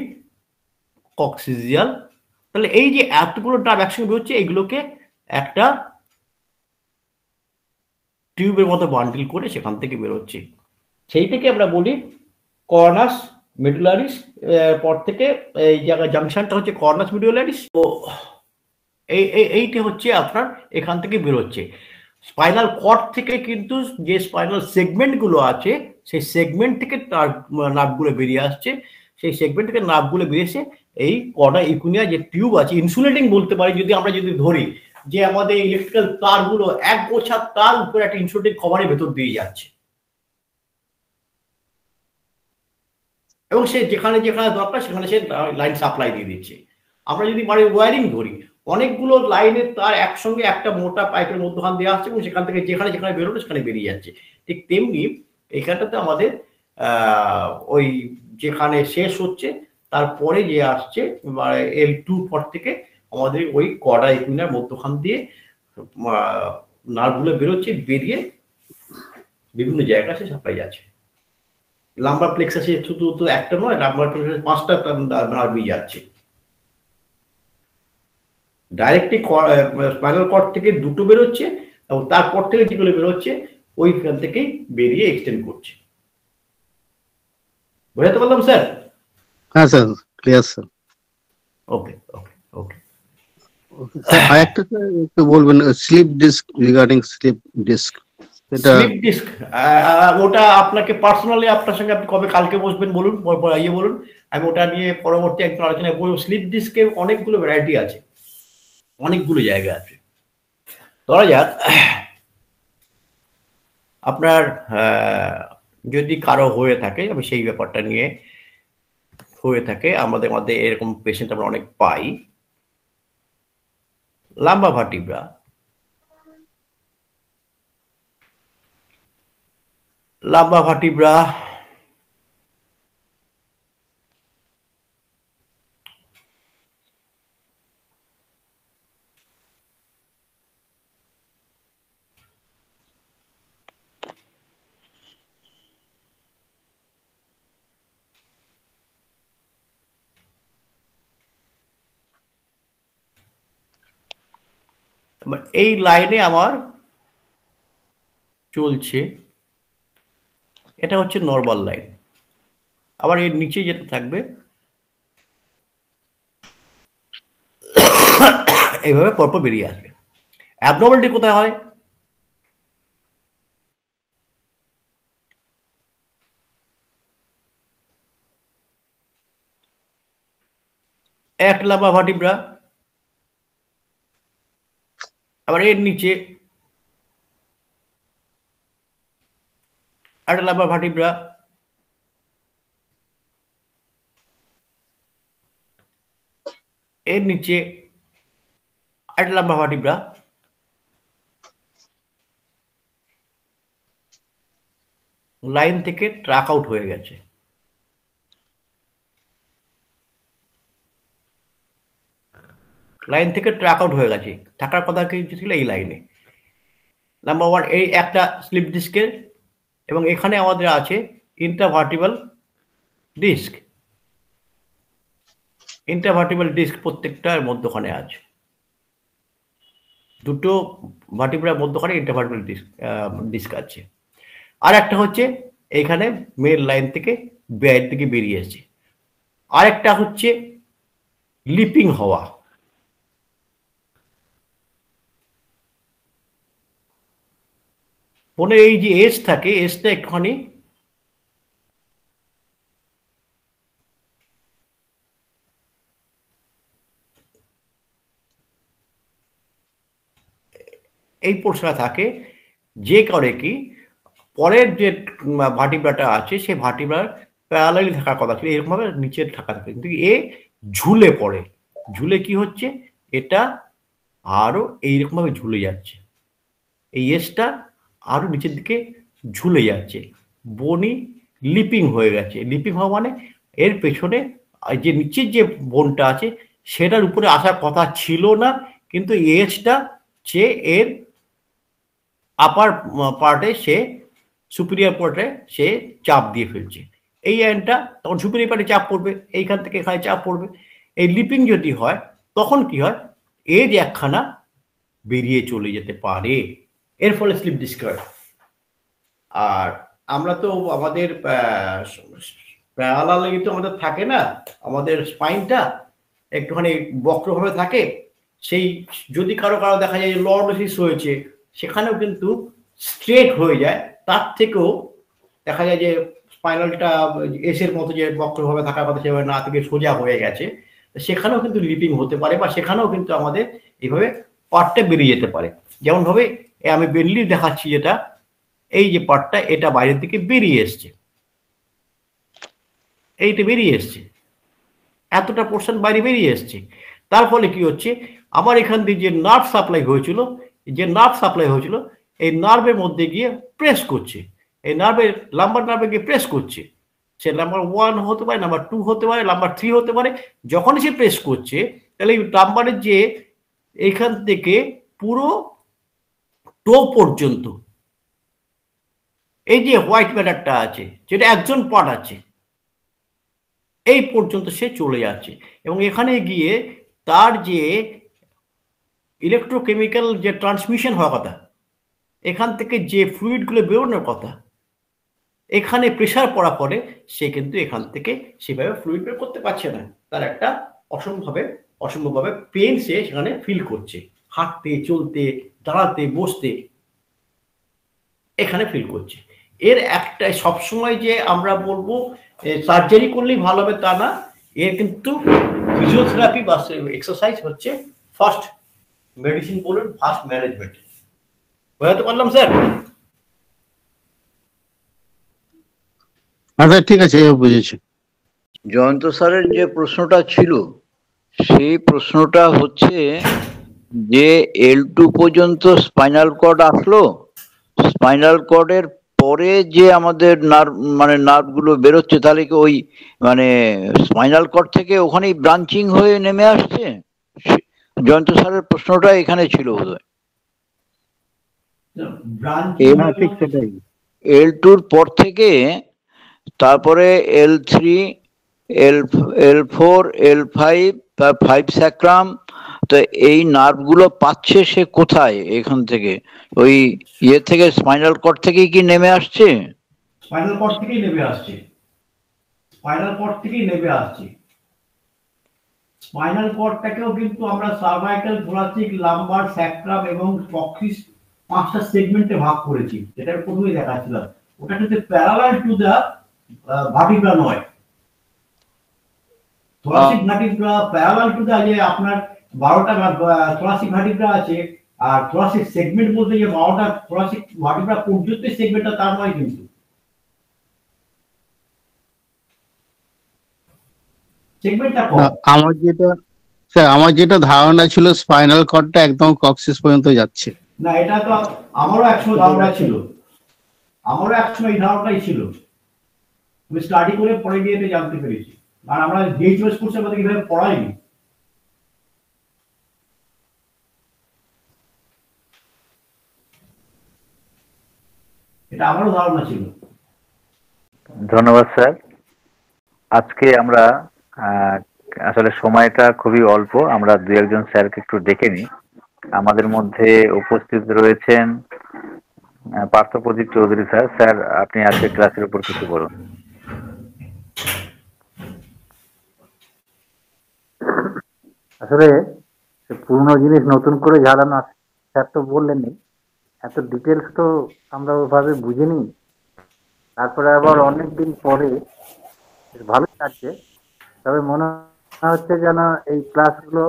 কক্সিজিয়াল। তাহলে এই যে এতগুলো নার্ভ একসঙ্গে বেরোচ্ছে, এগুলোকে একটা টিউবের মতো বান্ডিল করে সেখান থেকে বেরোচ্ছে, সেই থেকে আমরা বলি কর্নাস মেডুলারিস। পর থেকে এই জায়গায় জাংশনটা হচ্ছে কর্নাস মেডুলারিস। তো এইটা হচ্ছে আপনার এখান থেকে বেরোচ্ছে। স্পাইনাল কর্ড থেকে কিন্তু যে স্পাইনাল সেগমেন্টগুলো আছে সেই সেগমেন্ট থেকে নার্ভগুলো বেরিয়ে আসছে, সেই সেগমেন্ট থেকে নার্ভগুলো বেরিয়ে এসে এই কর্ডা ইকুনিয়া যে টিউব আছে, ইনসুলেটিং বলতে পারি যদি আমরা ধরি যে আমাদের ইলেকট্রিক্যাল তারগুলো এক গোছা তার উপরে একটা ইনসুলেটিং কভারের ভেতর দিয়ে যাচ্ছে, এবং সে যেখানে যেখানে দরকার সেখানে সে লাইন সাপ্লাই দিয়ে দিচ্ছে। আমরা যদি বাড়ির ওয়ারিং ধরি, অনেকগুলো লাইনের তার একসঙ্গে একটা মোটা পাইপের মধ্যখান দিয়ে আসছে এবং সেখান থেকে যেখানে যেখানে বেরোলো সেখানে বেরিয়ে যাচ্ছে। ঠিক তেমনি এখানটাতে আমাদের ওই যেখানে শেষ হচ্ছে তারপরে যে আসছে L2 পর থেকে আমাদের ওই কর্ডা ইকুইনার মধ্যখান দিয়ে নার্ভগুলো বেরোচ্ছে, বেরিয়ে বিভিন্ন জায়গায় সে সাপ্লাই যাচ্ছে। লাম্বার প্লেক্সাসে শুধু তো একটা নয়, লাম্বার প্লেক্সাসে 5টা নার্ভই যাচ্ছে। ডাইরেক্টলি স্পাইনাল কর্ড থেকে 2টো বেরোচ্ছে এবং তারপর থেকে যেগুলো বেরোচ্ছে ওইখান থেকেই বেরিয়ে এক্সটেন্ড করছে। বোঝাতে পারলাম স্যার? হ্যাঁ sir, clear sir. Okay okay okay. আরেকটা স্যার একটু বলবেন, slip disc, regarding slip disc, এটা স্লিপ ডিস্ক ওটা আপনাকে পার্সোনালি আপনার সঙ্গে আপনি কবে কালকে বসবেন বলুন, বলুন, আমি ওটা নিয়ে পরবর্তী একটু আলোচনায় বলবো। স্লিপ ডিস্কের অনেকগুলো ভ্যারাইটি আছে, অনেকগুলো জায়গা আছে। ধরা যাক আপনার যদি কারো হয়ে থাকে, আমি সেই ব্যাপারটা নিয়ে, হয়ে থাকে আমাদের মধ্যে এরকম পেশেন্ট আমরা অনেক পাই, লাম্বা ভার্টিব্রা, লাম্বা ভার্টিব্রা এই লাইনে আমার চলছে, এটা হচ্ছে নর্মাল লাইন। আবার এর নিচে যেটা থাকবে এইভাবে পরপর বেরিয়ে আসবে। অ্যাবনর্মালিটি কোথায় হয়? এক লাম্বার ভার্টিব্রা, আবার এর নিচে একটা লাম্বার ভার্টিব্রা, এর নিচে একটা লাম্বার ভার্টিব্রা, লাইন থেকে ট্রাক আউট হয়ে গেছে। লাইন থেকে ট্রাক আউট হয়ে গেছে, থাকার কথা কিছু ছিল এই লাইনে। নাম্বার ওয়ান, এই একটা স্লিপ ডিস্কের, এবং এখানে আমাদের আছে ইন্টারভার্টিবল ডিস্ক। ইন্টারভার্টিবল ডিস্ক প্রত্যেকটার মধ্যখানে আছে, দুটো ভার্টিব্রার মধ্যখানে ইন্টারভার্টিবল ডিস্ক আছে। আর একটা হচ্ছে এইখানে মেন লাইন থেকে বাইরের দিকে বেরিয়ে এসেছে। আর একটা হচ্ছে লিপিং হওয়া। মনে এই যে এস থাকে, এসটা একটুখানি এই পোর্শনে থাকে, যে করে কি পরের যে ভার্টিব্রাটা আছে সেই ভার্টিব্রার প্যারালালি থাকার কথা ছিল, এরকমভাবে নিচে থাকা থাকে, কিন্তু এ ঝুলে পড়ে। ঝুলে কি হচ্ছে, এটা আরো এইরকমভাবে ঝুলে যাচ্ছে, এই এসটা আরো নিচের দিকে ঝুলে যাচ্ছে, বনি লিপিং হয়ে গেছে। লিপিং হওয়া মানে এর পেছনে যে নিচের যে বোনটা আছে সেটার উপরে আসার কথা ছিল না, কিন্তু এজটা সে এর আপার পার্টে, সে সুপিরিয়র পার্টে সে চাপ দিয়ে ফেলছে। এই অ্যান্ডটা তখন সুপিরিয়র পার্টে চাপ পড়বে, এইখান থেকে এখানে চাপ পড়বে। এই লিপিং যদি হয় তখন কি হয়, এজ একখানা বেরিয়ে চলে যেতে পারে, এর ফলে স্লিপ ডিস্ক হয়। আর আমরা তো আমাদের প্যারালালি তো আমাদের থাকে না, আমাদের স্পাইনটা একটুখানি বক্রভাবে থাকে। সেই যদি কারো দেখা যায় যে লর্ডোসিস হয়েছে, সেখানেও কিন্তু স্ট্রেট হয়ে যায়, তার থেকেও দেখা যায় যে স্পাইনালটা এসের মতো যে বক্রভাবে থাকার কথা সেভাবে না থেকে সোজা হয়ে গেছে, সেখানেও কিন্তু লিপিং হতে পারে, বা সেখানেও কিন্তু আমাদের এইভাবে পার্টটা বেরিয়ে যেতে পারে। যেমন ভাবে আমি বেনলি দেখাচ্ছি, যেটা এই যে পার্টটা এটা বাইরের দিকে বেরিয়ে এসছে, এইটা বেরিয়ে এসছে, এতটা পোর্শন বাইরে বেরিয়ে এসছে। তার ফলে কি হচ্ছে, আমার এখান দিয়ে যে নার্ভ সাপ্লাই হয়েছিল, এই নার্ভের মধ্যে গিয়ে প্রেস করছে, এই নার্ভের লাম্বার নার্ভে গিয়ে প্রেস করছে। সে নাম্বার 1 হতে পারে, নাম্বার 2 হতে পারে, নাম্বার 3 হতে পারে। যখনই সে প্রেস করছে, তাহলে এই নাম্বারের যে এইখান থেকে পুরো টো পর্যন্ত এই যে হোয়াইট ম্যাটারটা আছে, যেটা একজন পার্ট আছে, এই পর্যন্ত সে চলে যাচ্ছে, এবং এখানে গিয়ে তার যে ইলেকট্রোকেমিক্যাল যে ট্রান্সমিশন হওয়ার কথা, এখান থেকে যে ফ্লুইডগুলো বেরোনোর কথা, এখানে প্রেশার পড়া পরে সে কিন্তু এখান থেকে সেভাবে ফ্লুইড বের করতে পারছে না। তার একটা অসম্ভবভাবে পেন সে সেখানে ফিল করছে, হাঁটতে, চলতে, দাঁড়াতে, বসতে এখানে ফিল করছে। এর একটা সবসময় যে আমরা বলবো সার্জারি করলেই ভালো হবে তা না, এর কিন্তু ফিজিওথেরাপি বা এক্সারসাইজ হচ্ছে ফার্স্ট মেডিসিন, বলুন ফার্স্ট ম্যানেজমেন্ট। বোঝাতে পারলাম স্যার? আচ্ছা ঠিক আছে, বুঝেছি। জয়ন্ত স্যারের যে প্রশ্নটা ছিল, সেই প্রশ্নটা হচ্ছে যে L2 পর্যন্ত স্পাইনাল কর্ড আসলো, স্পাইনাল কর্ডের পরে যে আমাদের নার্ভ গুলো বেরোচ্ছে, তাহলে কি ওই স্পাইনাল কর্ড থেকে ওখানেই ব্রাঞ্চিং হয়ে নেমে আসছে? জয়ন্ত স্যারের প্রশ্নটা এখানে ছিল বোধহয়। L2-র পর থেকে তারপরে L3, L4, L5, 5 স্যাক্রাম, তো এই নার্ভ গুলো পাচ্ছে সে কোথায়? এখান থেকে ওই ইয়ে থেকে স্পাইনাল কর্ড থেকেই কি নেমে আসছে? স্পাইনাল কর্ড থেকেই নেমে আসছে, স্পাইনাল কর্ড থেকেই নেমে আসছে। স্পাইনাল কর্ডটাকেও কিন্তু আমরা সার্ভাইকাল, থোরাসিক, লাম্বার, স্যাক্রাম এবং কক্সিস 5টা সেগমেন্টে ভাগ করেছি, যেটা প্রথমেই দেখাচ্ছিলাম। ওটা কিন্তু প্যারালাল টু দা ভার্টিব্রা নয়। Thoracic vertebra parallel to the, যে আপনার 12টা থোরাসিক ভার্টিব্রা আছে, আর থোরাসিক সেগমেন্ট বলতে যে 12টা থোরাসিক ভার্টিব্রা পর্যন্ত সেগমেন্টটা তার নয় কিন্তু। সেগমেন্টটা কম। আমার যেটা ধারণা ছিল স্পাইনাল কর্ডটা একদম কক্সিস পর্যন্ত যাচ্ছে। না, এটা তো আমারও একসময় ধারণা ছিল, আমারও একসময় এই ধারণাটাই ছিল। আমি স্টাডি করে পরে গিয়ে এটা জানতে পেরেছি, আর আমরা ডিএইচএস কোর্সের মধ্যে কিভাবে পড়াইনি। এটা আমারও ধারণা ছিল। ধন্যবাদ স্যার। আজকে আমরা আসলে সময়টা খুবই অল্প, আমরা দু একজন স্যারকে একটু ডেকে নিই। আমাদের মধ্যে উপস্থিত রয়েছেন পার্থপ্রদীপ চৌধুরী স্যার। স্যার, আপনি আজকে ক্লাসের উপর কিছু বলুন। আসলে পুরনো জিনিস নতুন করে ঝাড়ানো, স্যার তো বললেনই, এত ডিটেলস তো আমরা ওভাবে বুঝিনি। তারপরে আবার অনেকদিন পরে ভালো লাগছে, তবে মনে হচ্ছে যেন এই ক্লাসগুলো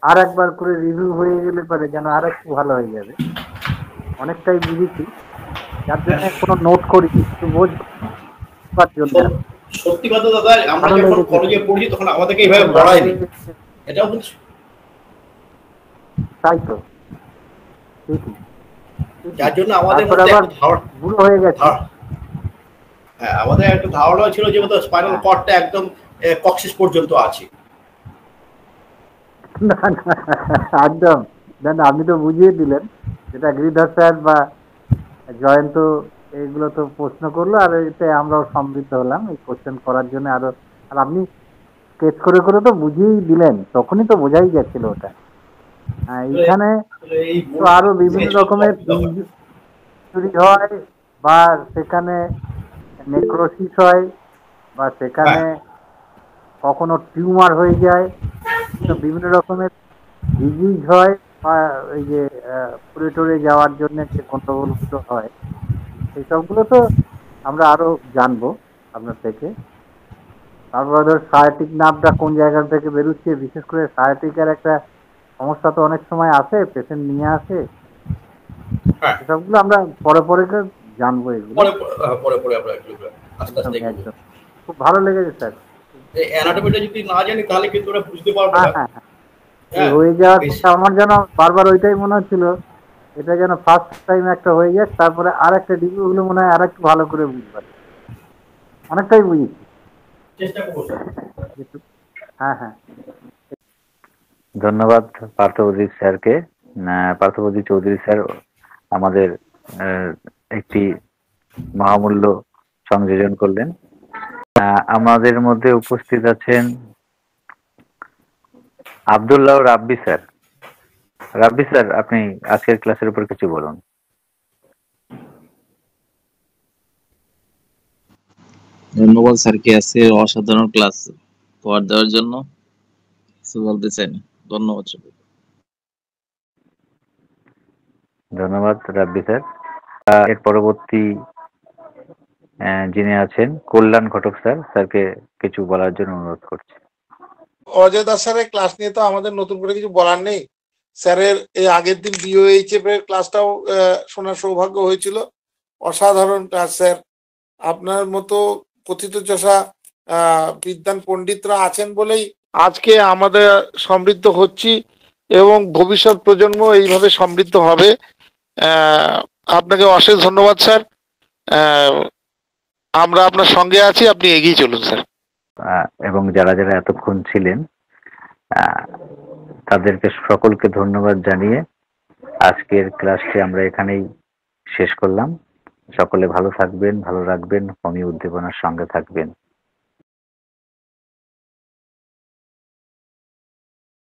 আর একবার করে রিভিউ হয়ে গেলে পরে যেন আর একটু ভালো হয়ে যাবে। অনেকটাই বুঝেছি, যার জন্য কোনো নোট করেছি একটু বোঝবার জন্য। সত্যি কথা দাদা, আমরা যখন কলেজে পড়ি তখন আমাদেরকে এইভাবে পড়ায়নি, এটাও কিন্তু তাই তো ঠিকই। যার জন্য আমাদের তারপরে মধ্যে আবার একটা ধারণা, ভুল হয়ে গেছে। হ্যাঁ, আমাদের একটা ধারণা ছিল যে স্পাইনাল কর্ডটা একদম কক্সিস পর্যন্ত আছে। না না, একদম না, আপনি তো বুঝিয়ে দিলেন, যেটা গিরিধর স্যার বা জয়ন্ত এগুলো তো প্রশ্ন করলো, আর এতে আমরাও সমৃদ্ধ হলাম এই কোশ্চেন করার জন্য আরো। আর আপনি স্কেচ করে করে তো বুঝিয়েই দিলেন, তখনই তো বোঝাই যাচ্ছিল ওটা। এইখানে তো আরো বিভিন্ন রকমের ইনজুরি হয়, বা সেখানে নেক্রোসিস হয়, বা সেখানে কখনো টিউমার হয়ে যায়, তো বিভিন্ন রকমের ডিজিজ হয়, বা এই যে পুরে যাওয়ার জন্য যে গন্ডগোলগুলো হয়, সেই সবগুলো তো আমরা আরো জানবো আপনার থেকে। তারপরে ধর সায়াটিক নার্ভটা কোন জায়গা থেকে বেরোচ্ছে, বিশেষ করে সায়াটিকের একটা সমস্যা তো অনেক সময় আসে, পেশেন্ট নিয়ে আসে, এসবগুলো আমরা পরে পরে জানবো। এগুলো একদম খুব ভালো লেগেছে স্যার। অ্যানাটমিটা যদি না জানি তাহলে কিন্তু ওরা বুঝতে পারবে না। হয়ে যাওয়ার আমার যেন বারবার ওইটাই মনে হচ্ছিল, এটা যেন ফার্স্ট টাইম একটা হয়ে যাক, তারপরে আর একটা ডিগ্রি হলে মনে হয় আর একটু ভালো করে বুঝবার। অনেকটাই বুঝেছি, চেষ্টা করবো। হ্যাঁ হ্যাঁ। ধন্যবাদ পার্থপ্রদীপ স্যারকে। পার্থপ্রদীপ চৌধুরী স্যার আমাদের একটি মহামূল্য সংযোজন করলেন। আমাদের মধ্যে উপস্থিত আছেন Abdullah rabbi sir. Rabbi sir, আপনি আজকের ক্লাসের উপর কিছু বলুন। ধন্যবাদ স্যারকে আজকে অসাধারণ ক্লাস কভার দেওয়ার জন্য। কিছু বলতে চাই না, ধন্যবাদ। ধন্যবাদ রাব্বি স্যার। এর পরবর্তী যিনি আছেন কল্যাণ ঘটক স্যার, স্যারকে কিছু বলার জন্য অনুরোধ করছি। অজয় স্যারের ক্লাস নিয়ে তো আমাদের নতুন করে কিছু বলার নেই। স্যারের এই আগের দিন বিওএইচএফ এর ক্লাসটাও শোনার সৌভাগ্য হয়েছিল। অসাধারণ ক্লাস স্যার। আপনার মতো কথিত চষা বিদ্বান পণ্ডিতরা আছেন বলেই আজকে আমাদের সমৃদ্ধ হচ্ছি, এবং ভবিষ্যৎ প্রজন্ম এইভাবে সমৃদ্ধ হবে। আপনাকে অশেষ ধন্যবাদ স্যার। আমরা আপনার সঙ্গে আছি, আপনি এগিয়ে চলুন স্যার। এবং যারা যারা এতক্ষণ ছিলেন তাদেরকে সকলকে ধন্যবাদ জানিয়ে আজকের ক্লাসটি আমরা এখানেই শেষ করলাম। সকলে ভালো থাকবেন, ভালো রাখবেন, হোমিও উদ্দীপনার সঙ্গে থাকবেন।